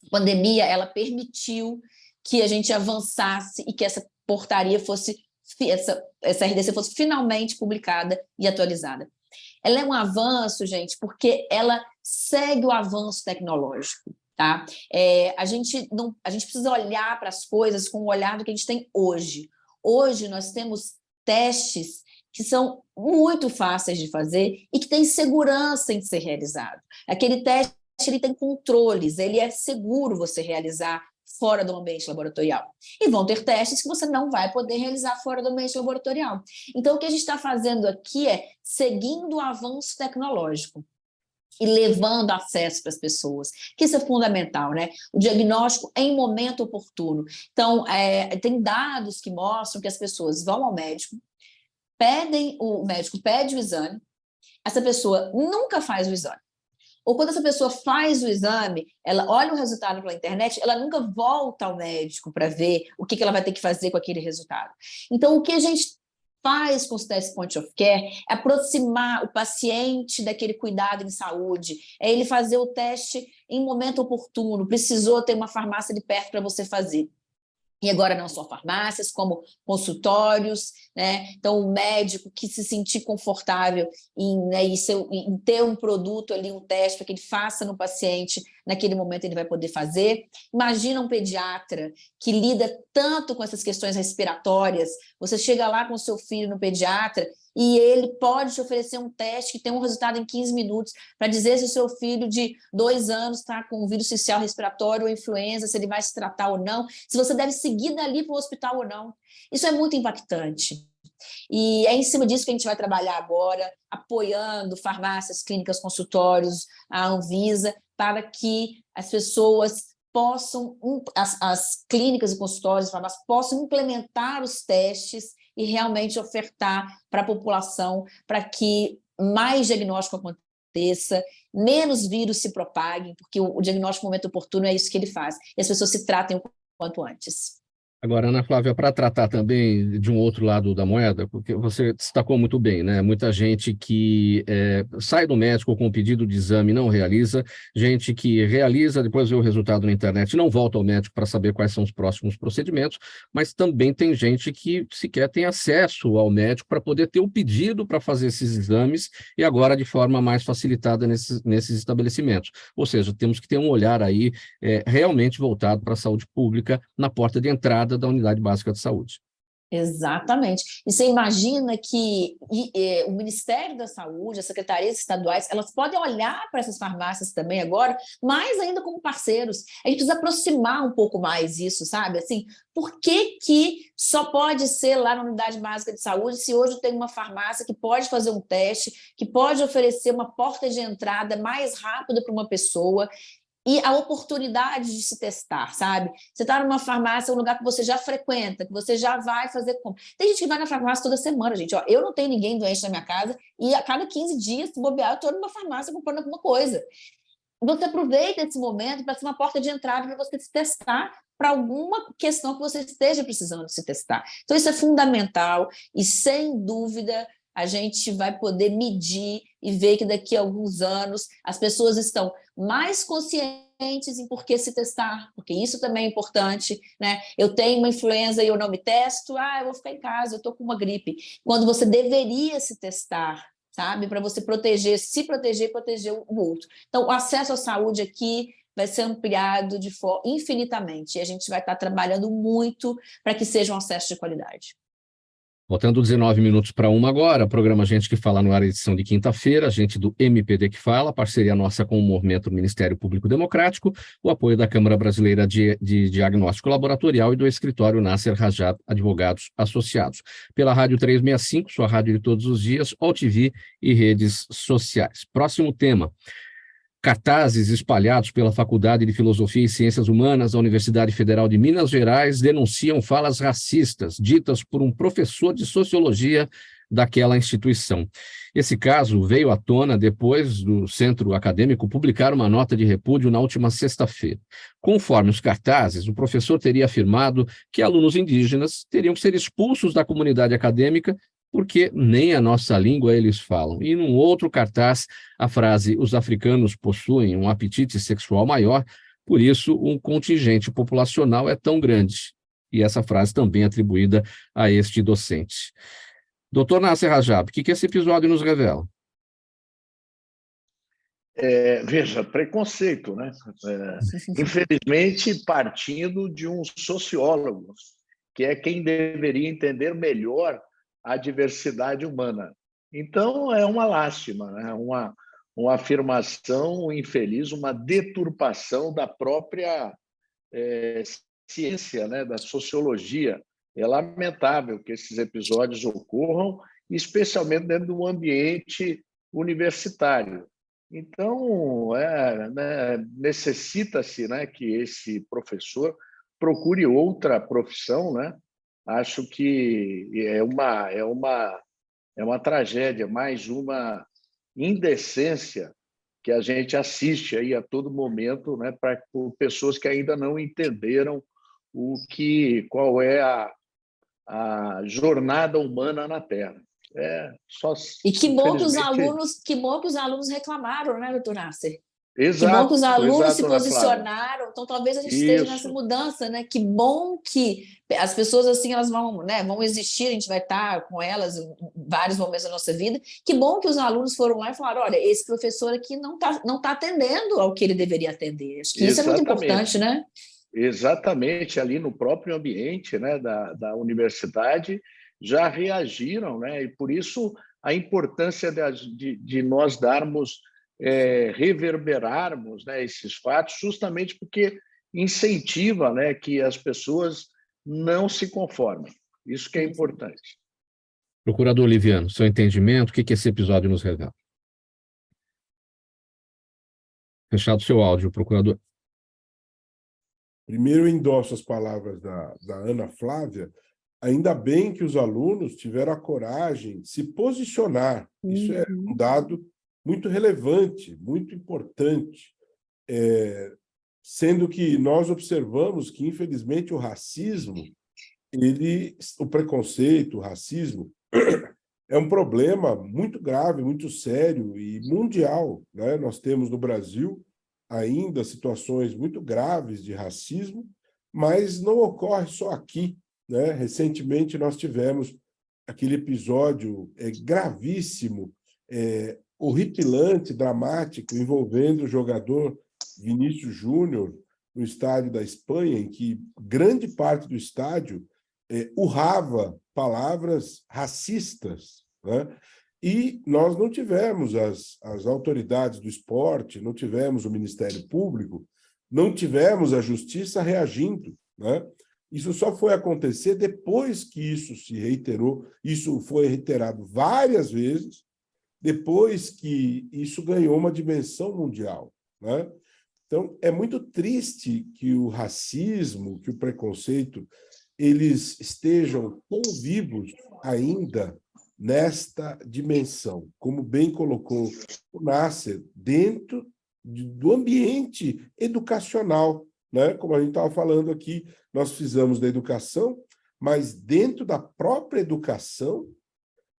a pandemia, ela permitiu que a gente avançasse e que essa portaria fosse, essa RDC fosse finalmente publicada e atualizada. Ela é um avanço, gente, porque ela segue o avanço tecnológico, tá? A gente precisa olhar para as coisas com o olhar do que a gente tem hoje. Hoje nós temos testes que são muito fáceis de fazer e que têm segurança em ser realizado. Aquele teste, ele tem controles, ele é seguro você realizar fora do ambiente laboratorial. E vão ter testes que você não vai poder realizar fora do ambiente laboratorial. Então, o que a gente está fazendo aqui é seguindo o avanço tecnológico e levando acesso para as pessoas, que isso é fundamental, né? O diagnóstico em momento oportuno. Então, tem dados que mostram que as pessoas vão ao médico, o médico pede o exame, essa pessoa nunca faz o exame. Ou quando essa pessoa faz o exame, ela olha o resultado pela internet, ela nunca volta ao médico para ver o que ela vai ter que fazer com aquele resultado. Então, o que a gente faz com os testes point of care é aproximar o paciente daquele cuidado em saúde, é ele fazer o teste em momento oportuno, precisou ter uma farmácia de perto para você fazer. E agora não só farmácias, como consultórios, né? Então, o médico que se sentir confortável em ter um produto ali, um teste, para que ele faça no paciente, naquele momento ele vai poder fazer. Imagina um pediatra que lida tanto com essas questões respiratórias, você chega lá com o seu filho no pediatra e ele pode te oferecer um teste que tem um resultado em 15 minutos para dizer se o seu filho de 2 anos está com vírus sincicial respiratório ou influenza, se ele vai se tratar ou não, se você deve seguir dali para o hospital ou não. Isso é muito impactante. E é em cima disso que a gente vai trabalhar agora, apoiando farmácias, clínicas, consultórios, a Anvisa, para que as pessoas possam, as clínicas e consultórios, farmácias, possam implementar os testes e realmente ofertar para a população, para que mais diagnóstico aconteça, menos vírus se propaguem, porque o diagnóstico no momento oportuno é isso que ele faz, e as pessoas se tratem o quanto antes. Agora, Ana Flávia, para tratar também de um outro lado da moeda, porque você destacou muito bem, né? Muita gente que sai do médico com o pedido de exame e não realiza, gente que realiza, depois vê o resultado na internet e não volta ao médico para saber quais são os próximos procedimentos, mas também tem gente que sequer tem acesso ao médico para poder ter o pedido para fazer esses exames e agora de forma mais facilitada nesses estabelecimentos. Ou seja, temos que ter um olhar aí realmente voltado para a saúde pública na porta de entrada da Unidade Básica de Saúde. Exatamente. E você imagina que o Ministério da Saúde, as secretarias estaduais, elas podem olhar para essas farmácias também agora, mais ainda como parceiros. A gente precisa aproximar um pouco mais isso, sabe? Assim, por que só pode ser lá na Unidade Básica de Saúde se hoje tem uma farmácia que pode fazer um teste, que pode oferecer uma porta de entrada mais rápida para uma pessoa, e a oportunidade de se testar, sabe? Você está numa farmácia, um lugar que você já frequenta, que você já vai fazer compra. Tem gente que vai na farmácia toda semana, gente. Ó, eu não tenho ninguém doente na minha casa e a cada 15 dias, se bobear, eu estou numa farmácia comprando alguma coisa. Você aproveita esse momento para ser uma porta de entrada para você se testar para alguma questão que você esteja precisando se testar. Então, isso é fundamental e, sem dúvida, a gente vai poder medir e ver que daqui a alguns anos as pessoas estão mais conscientes em por que se testar, porque isso também é importante, né? Eu tenho uma influenza e eu não me testo, eu vou ficar em casa, eu estou com uma gripe. Quando você deveria se testar, sabe? Para você proteger, se proteger e proteger o outro. Então, o acesso à saúde aqui vai ser ampliado infinitamente, e a gente vai estar trabalhando muito para que seja um acesso de qualidade. Faltando 19 minutos para 1 agora, programa Gente que Fala no ar, edição de quinta-feira, gente do MPD que Fala, parceria nossa com o Movimento Ministério Público Democrático, o apoio da Câmara Brasileira de Diagnóstico Laboratorial e do escritório Nasser Rajab Advogados Associados. Pela Rádio 365, sua rádio de todos os dias, OTV e redes sociais. Próximo tema. Cartazes espalhados pela Faculdade de Filosofia e Ciências Humanas da Universidade Federal de Minas Gerais denunciam falas racistas ditas por um professor de sociologia daquela instituição. Esse caso veio à tona depois do centro acadêmico publicar uma nota de repúdio na última sexta-feira. Conforme os cartazes, o professor teria afirmado que alunos indígenas teriam que ser expulsos da comunidade acadêmica porque nem a nossa língua eles falam. E num outro cartaz, a frase "os africanos possuem um apetite sexual maior, por isso um contingente populacional é tão grande". E essa frase também é atribuída a este docente. Doutor Nasser Rajab, o que esse episódio nos revela? Veja, preconceito, né? Infelizmente, partindo de um sociólogo, que é quem deveria entender melhor a diversidade humana. Então, é uma lástima, né? Uma afirmação infeliz, uma deturpação da própria ciência, né? Da sociologia. É lamentável que esses episódios ocorram, especialmente dentro do ambiente universitário. Então, necessita-se, né, que esse professor procure outra profissão, né? Acho que é uma tragédia, mais uma indecência que a gente assiste aí a todo momento, né, para pessoas que ainda não entenderam qual é a jornada humana na Terra. E que bom que os alunos reclamaram, né, doutor Nasser? Exato, que bom que os alunos se Ana posicionaram, Flávia. Então talvez a gente esteja nessa mudança, né? Que bom que as pessoas assim elas vão existir, a gente vai estar com elas em vários momentos da nossa vida. Que bom que os alunos foram lá e falaram: olha, esse professor aqui não tá atendendo ao que ele deveria atender. Acho que isso é muito importante, né? Exatamente, ali no próprio ambiente, né, da universidade já reagiram, né? E por isso a importância de nós reverberarmos, né, esses fatos, justamente porque incentiva, né, que as pessoas não se conformem. Isso que é importante. Procurador Liviano, seu entendimento, o que esse episódio nos revela? Fechado o seu áudio, procurador. Primeiro, eu endosso as palavras da Ana Flávia. Ainda bem que os alunos tiveram a coragem de se posicionar. Isso é um dado muito relevante, muito importante, sendo que nós observamos que, infelizmente, o racismo o preconceito, o racismo, é um problema muito grave, muito sério e mundial, né? Nós temos no Brasil ainda situações muito graves de racismo, mas não ocorre só aqui, né? Recentemente nós tivemos aquele episódio gravíssimo, horripilante, dramático, envolvendo o jogador Vinícius Júnior no estádio da Espanha, em que grande parte do estádio urrava palavras racistas, né? E nós não tivemos as autoridades do esporte, não tivemos o Ministério Público, não tivemos a Justiça reagindo, né? Isso só foi acontecer depois que isso se reiterou, isso foi reiterado várias vezes, depois que isso ganhou uma dimensão mundial, né? Então, é muito triste que o racismo, que o preconceito, eles estejam tão vivos ainda nesta dimensão, como bem colocou o Nasser, dentro do ambiente educacional, né? Como a gente estava falando aqui, nós fizemos da educação, mas dentro da própria educação,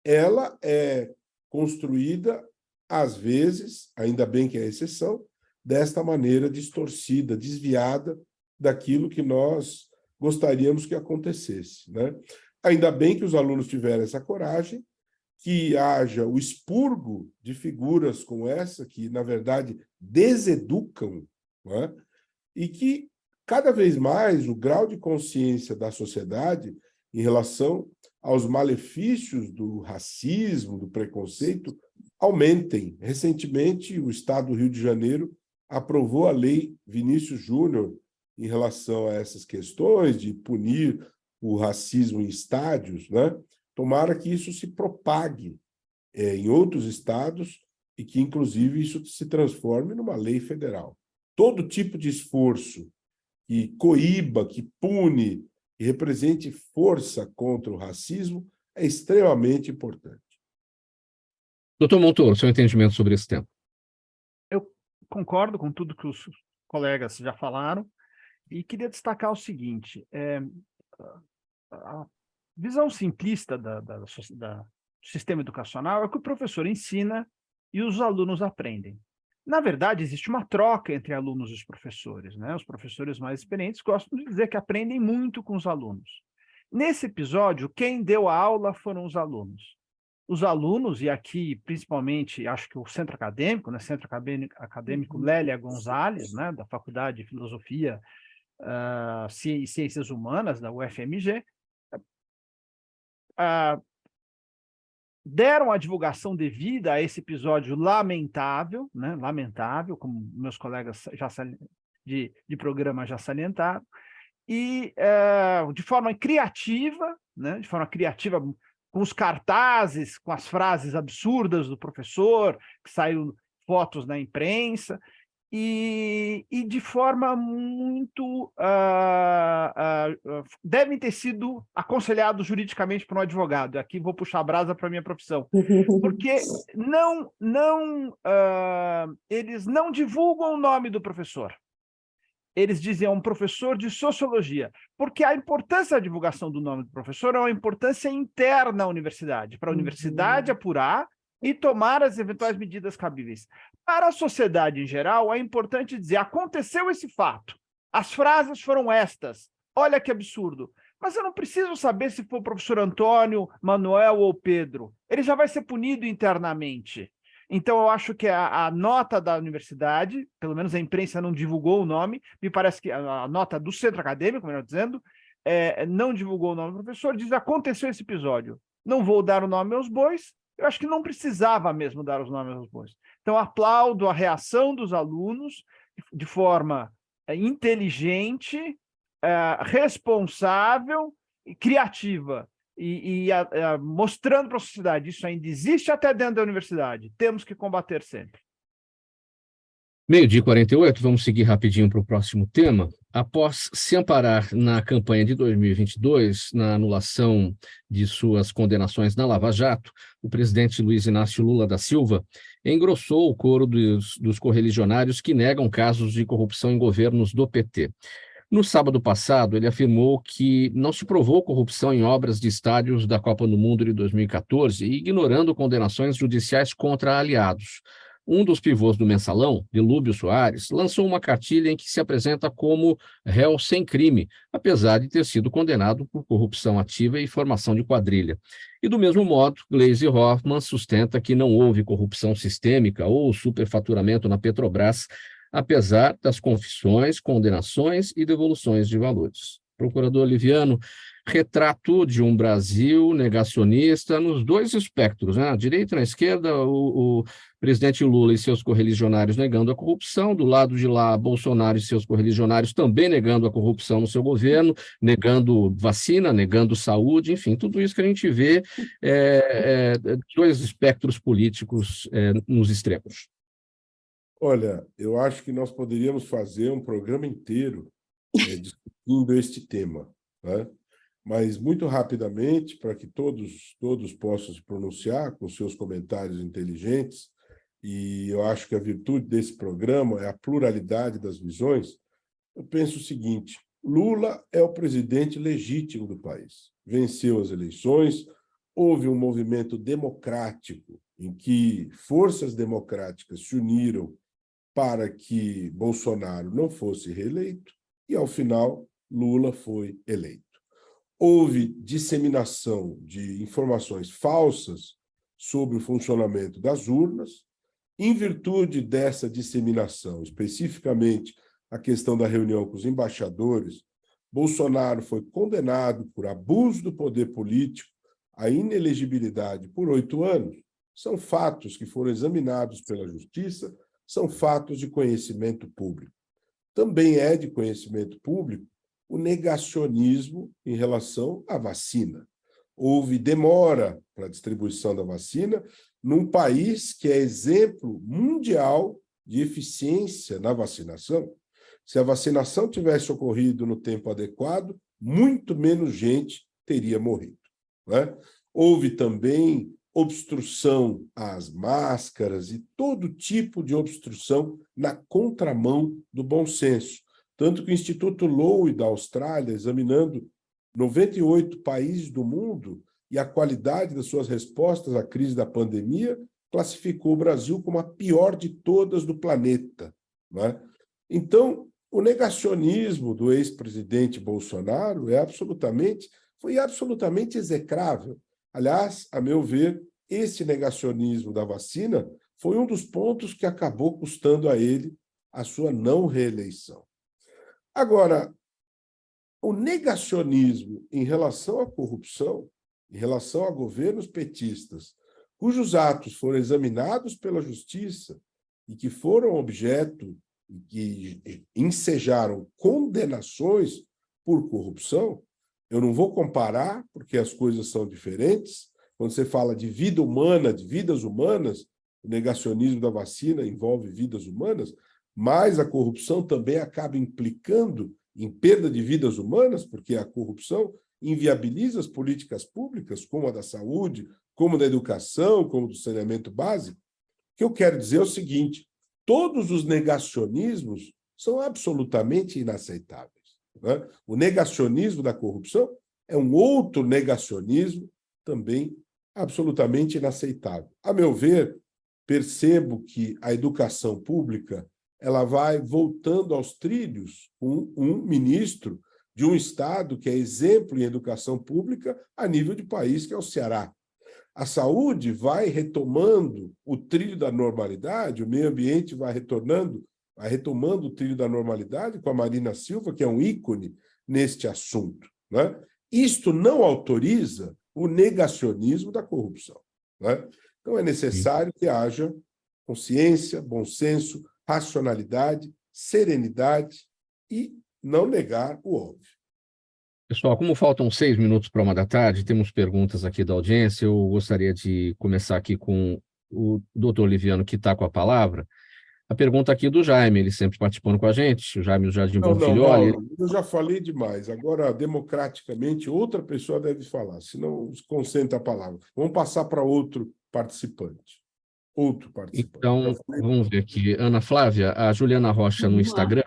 ela é construída, às vezes, ainda bem que é exceção, desta maneira distorcida, desviada daquilo que nós gostaríamos que acontecesse, né? Ainda bem que os alunos tiveram essa coragem, que haja o expurgo de figuras como essa, que, na verdade, deseducam, né? E que, cada vez mais, o grau de consciência da sociedade em relação aos malefícios do racismo, do preconceito, aumentem. Recentemente, o Estado do Rio de Janeiro aprovou a lei Vinícius Júnior em relação a essas questões de punir o racismo em estádios, né? Tomara que isso se propague em outros estados e que, inclusive, isso se transforme numa lei federal. Todo tipo de esforço que coíba, que pune, que represente força contra o racismo é extremamente importante. Doutor Montoro, seu entendimento sobre esse tema? Eu concordo com tudo que os colegas já falaram e queria destacar o seguinte, a visão simplista do sistema educacional é que o professor ensina e os alunos aprendem. Na verdade, existe uma troca entre alunos e os professores, né? Os professores mais experientes gostam de dizer que aprendem muito com os alunos. Nesse episódio, quem deu a aula foram os alunos. Os alunos, e aqui principalmente, acho que o Centro Acadêmico, né? Centro Acadêmico Lélia Gonzalez, né? Da Faculdade de Filosofia e Ciências Humanas, da UFMG, deram a divulgação devida a esse episódio lamentável, né? Lamentável, como meus colegas de programa já salientaram, e de forma criativa, né? De forma criativa, com os cartazes, com as frases absurdas do professor, que saiu fotos na imprensa, e de forma muito... devem ter sido aconselhados juridicamente por um advogado. Aqui vou puxar a brasa para a minha profissão. Porque eles não divulgam o nome do professor. Eles dizem, é um professor de sociologia, porque a importância da divulgação do nome do professor é uma importância interna à universidade, para a universidade apurar e tomar as eventuais medidas cabíveis. Para a sociedade em geral, é importante dizer, aconteceu esse fato, as frases foram estas, olha que absurdo, mas eu não preciso saber se foi o professor Antônio, Manuel ou Pedro, ele já vai ser punido internamente. Então, eu acho que a nota da universidade, pelo menos a imprensa não divulgou o nome, me parece que a nota do centro acadêmico, melhor dizendo, não divulgou o nome do professor, diz, aconteceu esse episódio. Não vou dar o nome aos bois, eu acho que não precisava mesmo dar os nomes aos bois. Então, aplaudo a reação dos alunos de forma inteligente, responsável e criativa. Mostrando para a sociedade, isso ainda existe até dentro da universidade. Temos que combater sempre. 12h48, vamos seguir rapidinho para o próximo tema. Após se amparar na campanha de 2022, na anulação de suas condenações na Lava Jato, o presidente Luiz Inácio Lula da Silva engrossou o coro dos correligionários que negam casos de corrupção em governos do PT. No sábado passado, ele afirmou que não se provou corrupção em obras de estádios da Copa do Mundo de 2014, ignorando condenações judiciais contra aliados. Um dos pivôs do Mensalão, Delúbio Soares, lançou uma cartilha em que se apresenta como réu sem crime, apesar de ter sido condenado por corrupção ativa e formação de quadrilha. E, do mesmo modo, Gleisi Hoffmann sustenta que não houve corrupção sistêmica ou superfaturamento na Petrobras, apesar das confissões, condenações e devoluções de valores. Procurador Liviano, retrato de um Brasil negacionista nos dois espectros, né? Na direita e na esquerda, o presidente Lula e seus correligionários negando a corrupção, do lado de lá, Bolsonaro e seus correligionários também negando a corrupção no seu governo, negando vacina, negando saúde, enfim, tudo isso que a gente vê, dois espectros políticos nos extremos. Olha, eu acho que nós poderíamos fazer um programa inteiro discutindo este tema, né? Mas, muito rapidamente, para que todos possam se pronunciar com seus comentários inteligentes, e eu acho que a virtude desse programa é a pluralidade das visões, eu penso o seguinte: Lula é o presidente legítimo do país, venceu as eleições, houve um movimento democrático em que forças democráticas se uniram para que Bolsonaro não fosse reeleito, e, ao final, Lula foi eleito. Houve disseminação de informações falsas sobre o funcionamento das urnas. Em virtude dessa disseminação, especificamente a questão da reunião com os embaixadores, Bolsonaro foi condenado por abuso do poder político à inelegibilidade por 8 anos. São fatos que foram examinados pela Justiça, são fatos de conhecimento público. Também é de conhecimento público o negacionismo em relação à vacina. Houve demora para a distribuição da vacina num país que é exemplo mundial de eficiência na vacinação. Se a vacinação tivesse ocorrido no tempo adequado, muito menos gente teria morrido, né? Houve também obstrução às máscaras e todo tipo de obstrução na contramão do bom senso. Tanto que o Instituto Lowy da Austrália, examinando 98 países do mundo e a qualidade das suas respostas à crise da pandemia, classificou o Brasil como a pior de todas do planeta, né? Então, o negacionismo do ex-presidente Bolsonaro foi absolutamente execrável. Aliás, a meu ver, esse negacionismo da vacina foi um dos pontos que acabou custando a ele a sua não reeleição. Agora, o negacionismo em relação à corrupção, em relação a governos petistas, cujos atos foram examinados pela Justiça e que foram objeto, e que ensejaram condenações por corrupção, eu não vou comparar, porque as coisas são diferentes. Quando você fala de vida humana, de vidas humanas, o negacionismo da vacina envolve vidas humanas, mas a corrupção também acaba implicando em perda de vidas humanas, porque a corrupção inviabiliza as políticas públicas, como a da saúde, como da educação, como do saneamento básico. O que eu quero dizer é o seguinte: todos os negacionismos são absolutamente inaceitáveis, né? O negacionismo da corrupção é um outro negacionismo também absolutamente inaceitável. A meu ver, percebo que a educação pública ela vai voltando aos trilhos com um ministro de um estado que é exemplo em educação pública a nível de país, que é o Ceará. A saúde vai retomando o trilho da normalidade, o meio ambiente vai retomando o trilho da normalidade com a Marina Silva, que é um ícone neste assunto, né? Isto não autoriza o negacionismo da corrupção, né? Então, é necessário que haja consciência, bom senso, racionalidade, serenidade e não negar o óbvio. Pessoal, como faltam 6 minutos para 1h da tarde, temos perguntas aqui da audiência. Eu gostaria de começar aqui com o doutor Liviano, que está com a palavra. A pergunta aqui do Jaime, ele sempre participando com a gente, o Jaime do Jardim Bonfilholi. Mauro, eu já falei demais. Agora, democraticamente, outra pessoa deve falar, senão concentra a palavra. Vamos passar para outro participante. Então, vamos ver aqui. Ana Flávia, a Juliana Rocha no Instagram.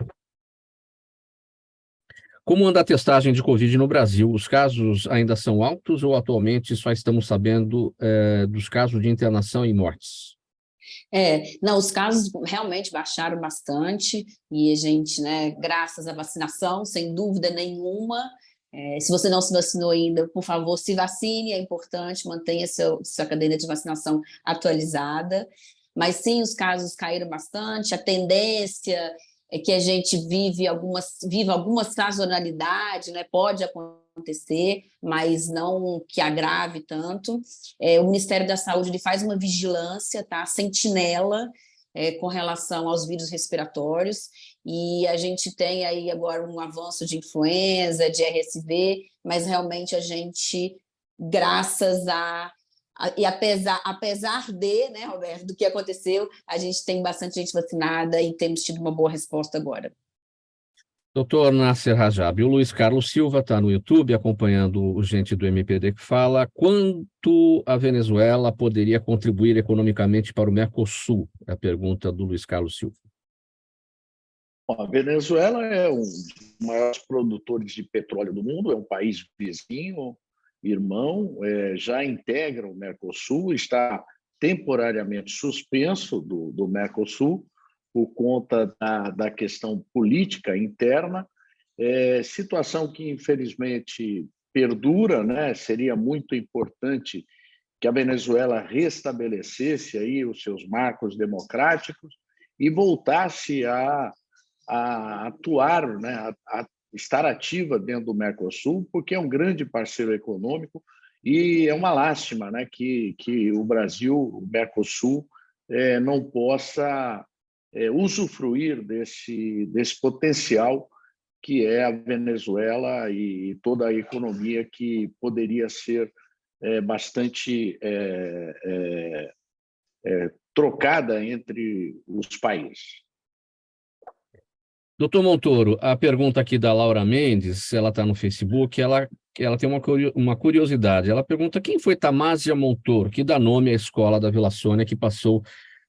Como anda a testagem de Covid no Brasil? Os casos ainda são altos ou atualmente só estamos sabendo dos casos de internação e mortes? Não, os casos realmente baixaram bastante e a gente, né, graças à vacinação, sem dúvida nenhuma, se você não se vacinou ainda, por favor, se vacine, é importante, mantenha sua cadeira de vacinação atualizada. Mas sim, os casos caíram bastante, a tendência é que a gente viva alguma sazonalidade, né? Pode acontecer, mas não que agrave tanto. O Ministério da Saúde ele faz uma vigilância, tá? Sentinela, com relação aos vírus respiratórios, e a gente tem aí agora um avanço de influenza, de RSV, mas realmente a gente, graças e apesar de, né, Roberto, do que aconteceu, a gente tem bastante gente vacinada e temos tido uma boa resposta agora. Doutor Nasser Rajab, o Luiz Carlos Silva está no YouTube acompanhando o Gente do MPD que fala quanto a Venezuela poderia contribuir economicamente para o Mercosul? É a pergunta do Luiz Carlos Silva. A Venezuela é um dos maiores produtores de petróleo do mundo, é um país vizinho, irmão, já integra o Mercosul, está temporariamente suspenso do Mercosul por conta da questão política interna, situação que, infelizmente, perdura, né? Seria muito importante que a Venezuela restabelecesse aí os seus marcos democráticos e voltasse a atuar, né? A estar ativa dentro do Mercosul, porque é um grande parceiro econômico e é uma lástima, né, que o Brasil, o Mercosul, não possa usufruir desse potencial que é a Venezuela e toda a economia que poderia ser bastante trocada entre os países. Doutor Montoro, a pergunta aqui da Laura Mendes, ela está no Facebook, ela tem uma curiosidade. Ela pergunta quem foi Tamásia Montoro, que dá nome à escola da Vila Sônia, que passou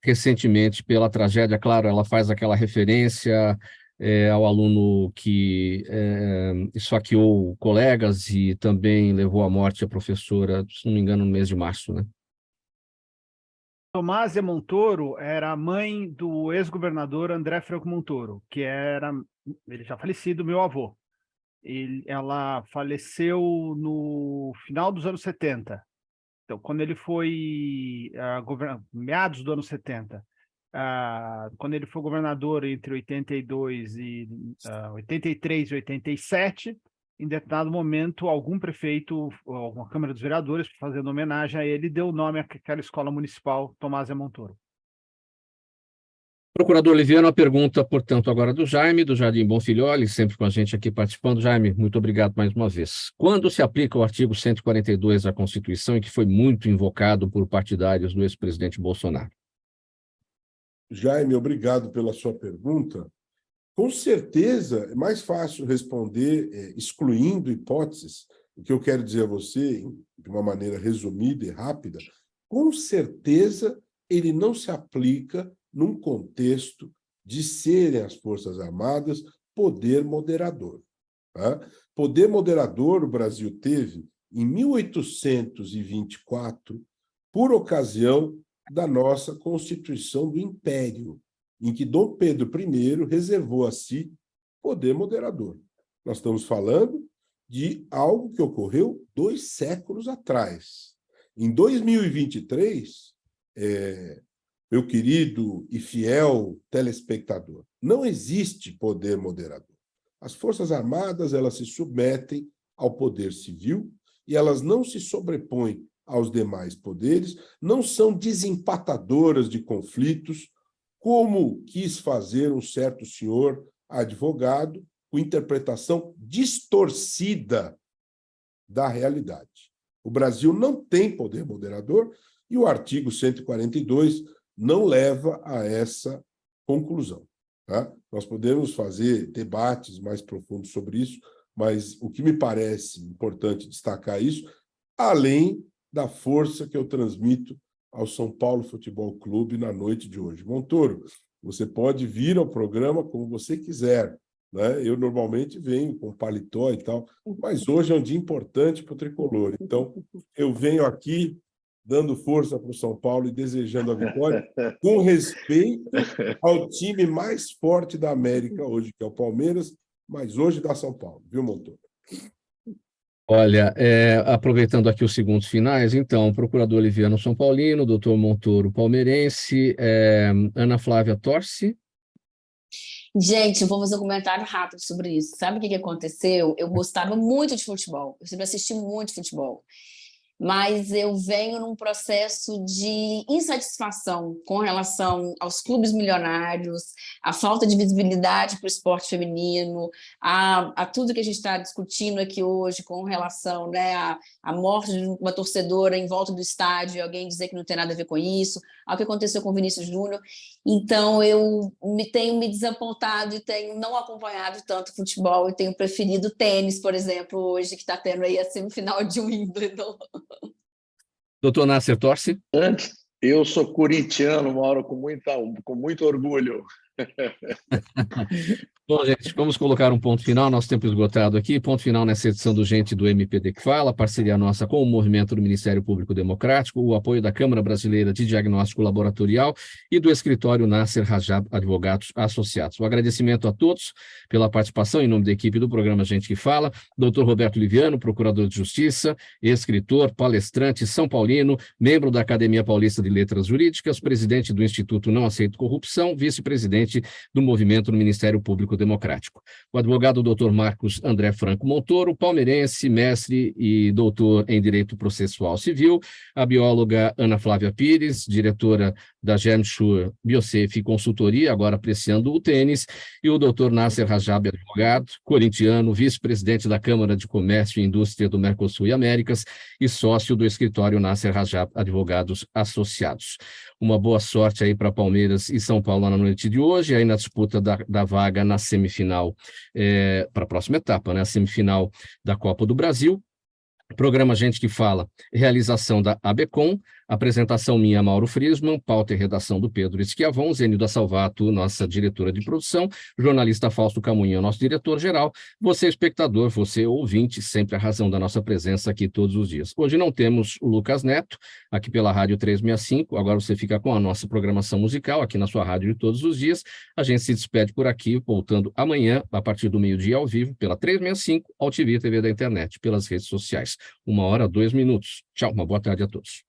recentemente pela tragédia. Claro, ela faz aquela referência ao aluno que esfaqueou colegas e também levou à morte a professora, se não me engano, no mês de março, né? Tomásia Montoro era a mãe do ex-governador André Franco Montoro, que ele já falecido, meu avô. Ela faleceu no final dos anos 70. Então, quando ele foi meados do ano 70, quando ele foi governador entre 83 e 87, em determinado momento, algum prefeito, alguma Câmara dos Vereadores, fazendo homenagem a ele, deu o nome àquela escola municipal, Tomásia Montoro. Procurador Liviano, a pergunta, portanto, agora do Jaime, do Jardim Bonfilholi, sempre com a gente aqui participando. Jaime, muito obrigado mais uma vez. Quando se aplica o artigo 142 da Constituição, e que foi muito invocado por partidários do ex-presidente Bolsonaro? Jaime, obrigado pela sua pergunta. Com certeza, é mais fácil responder excluindo hipóteses. O que eu quero dizer a você, de uma maneira resumida e rápida, com certeza ele não se aplica num contexto de serem as Forças Armadas poder moderador. Tá? Poder moderador o Brasil teve em 1824, por ocasião da nossa Constituição do Império, em que Dom Pedro I reservou a si poder moderador. Nós estamos falando de algo que ocorreu 2 séculos atrás. Em 2023, meu querido e fiel telespectador, não existe poder moderador. As Forças Armadas, elas se submetem ao poder civil e elas não se sobrepõem aos demais poderes, não são desempatadoras de conflitos, como quis fazer um certo senhor advogado, com interpretação distorcida da realidade. O Brasil não tem poder moderador e o artigo 142 não leva a essa conclusão. Tá? Nós podemos fazer debates mais profundos sobre isso, mas o que me parece importante destacar isso, além da força que eu transmito ao São Paulo Futebol Clube na noite de hoje. Montoro, você pode vir ao programa como você quiser, né? Eu normalmente venho com paletó e tal, mas hoje é um dia importante para o Tricolor. Então, eu venho aqui dando força para o São Paulo e desejando a vitória, com respeito ao time mais forte da América hoje, que é o Palmeiras, mas hoje dá São Paulo, viu, Montoro? Olha, aproveitando aqui os segundos finais, então, procurador Liviano São Paulino, doutor Montoro palmeirense, Ana Flávia torce? Gente, eu vou fazer um comentário rápido sobre isso. Sabe o que aconteceu? Eu gostava muito de futebol, eu sempre assisti muito futebol. Mas eu venho num processo de insatisfação com relação aos clubes milionários, a falta de visibilidade para o esporte feminino, a tudo que a gente está discutindo aqui hoje com relação, né, à morte de uma torcedora em volta do estádio, alguém dizer que não tem nada a ver com isso, ao que aconteceu com o Vinícius Júnior. Então, eu tenho me desapontado e tenho não acompanhado tanto futebol e tenho preferido tênis, por exemplo, hoje, que está tendo aí a semifinal de Wimbledon. Doutor Nasser torce? Antes, eu sou corintiano, Mauro, com muito orgulho. Bom, gente, vamos colocar um ponto final, nosso tempo esgotado aqui, ponto final nessa edição do Gente do MPD que Fala, parceria nossa com o movimento do Ministério Público Democrático, o apoio da Câmara Brasileira de Diagnóstico Laboratorial e do escritório Nasser Rajab Advogados Associados. Um agradecimento a todos pela participação em nome da equipe do programa Gente que Fala, doutor Roberto Liviano, procurador de Justiça, escritor, palestrante, São Paulino, membro da Academia Paulista de Letras Jurídicas, presidente do Instituto Não Aceito Corrupção, vice-presidente do movimento no Ministério Público Democrático. O advogado Dr. Marcos André Franco Montoro, palmeirense, mestre e doutor em Direito Processual Civil, a bióloga Ana Flávia Pires, diretora da Germsure Biosafe Consultoria, agora apreciando o tênis, e o Dr. Nasser Rajab, advogado, corintiano, vice-presidente da Câmara de Comércio e Indústria do Mercosul e Américas e sócio do escritório Nasser Rajab Advogados Associados. Uma boa sorte aí para Palmeiras e São Paulo na noite de hoje, aí na disputa da vaga na semifinal, para a próxima etapa, né? A semifinal da Copa do Brasil. Programa Gente que Fala, realização da ABCOM, apresentação minha, Mauro Friesman, pauta e redação do Pedro Esquiavon, Zenilda Salvato, nossa diretora de produção, jornalista Fausto Camunha, nosso diretor-geral, você espectador, você ouvinte, sempre a razão da nossa presença aqui todos os dias. Hoje não temos o Lucas Neto, aqui pela Rádio 365, agora você fica com a nossa programação musical, aqui na sua rádio de todos os dias. A gente se despede por aqui, voltando amanhã, a partir do meio-dia ao vivo, pela 365, AltV TV da internet, pelas redes sociais. 1h, 2 minutos. Tchau, uma boa tarde a todos.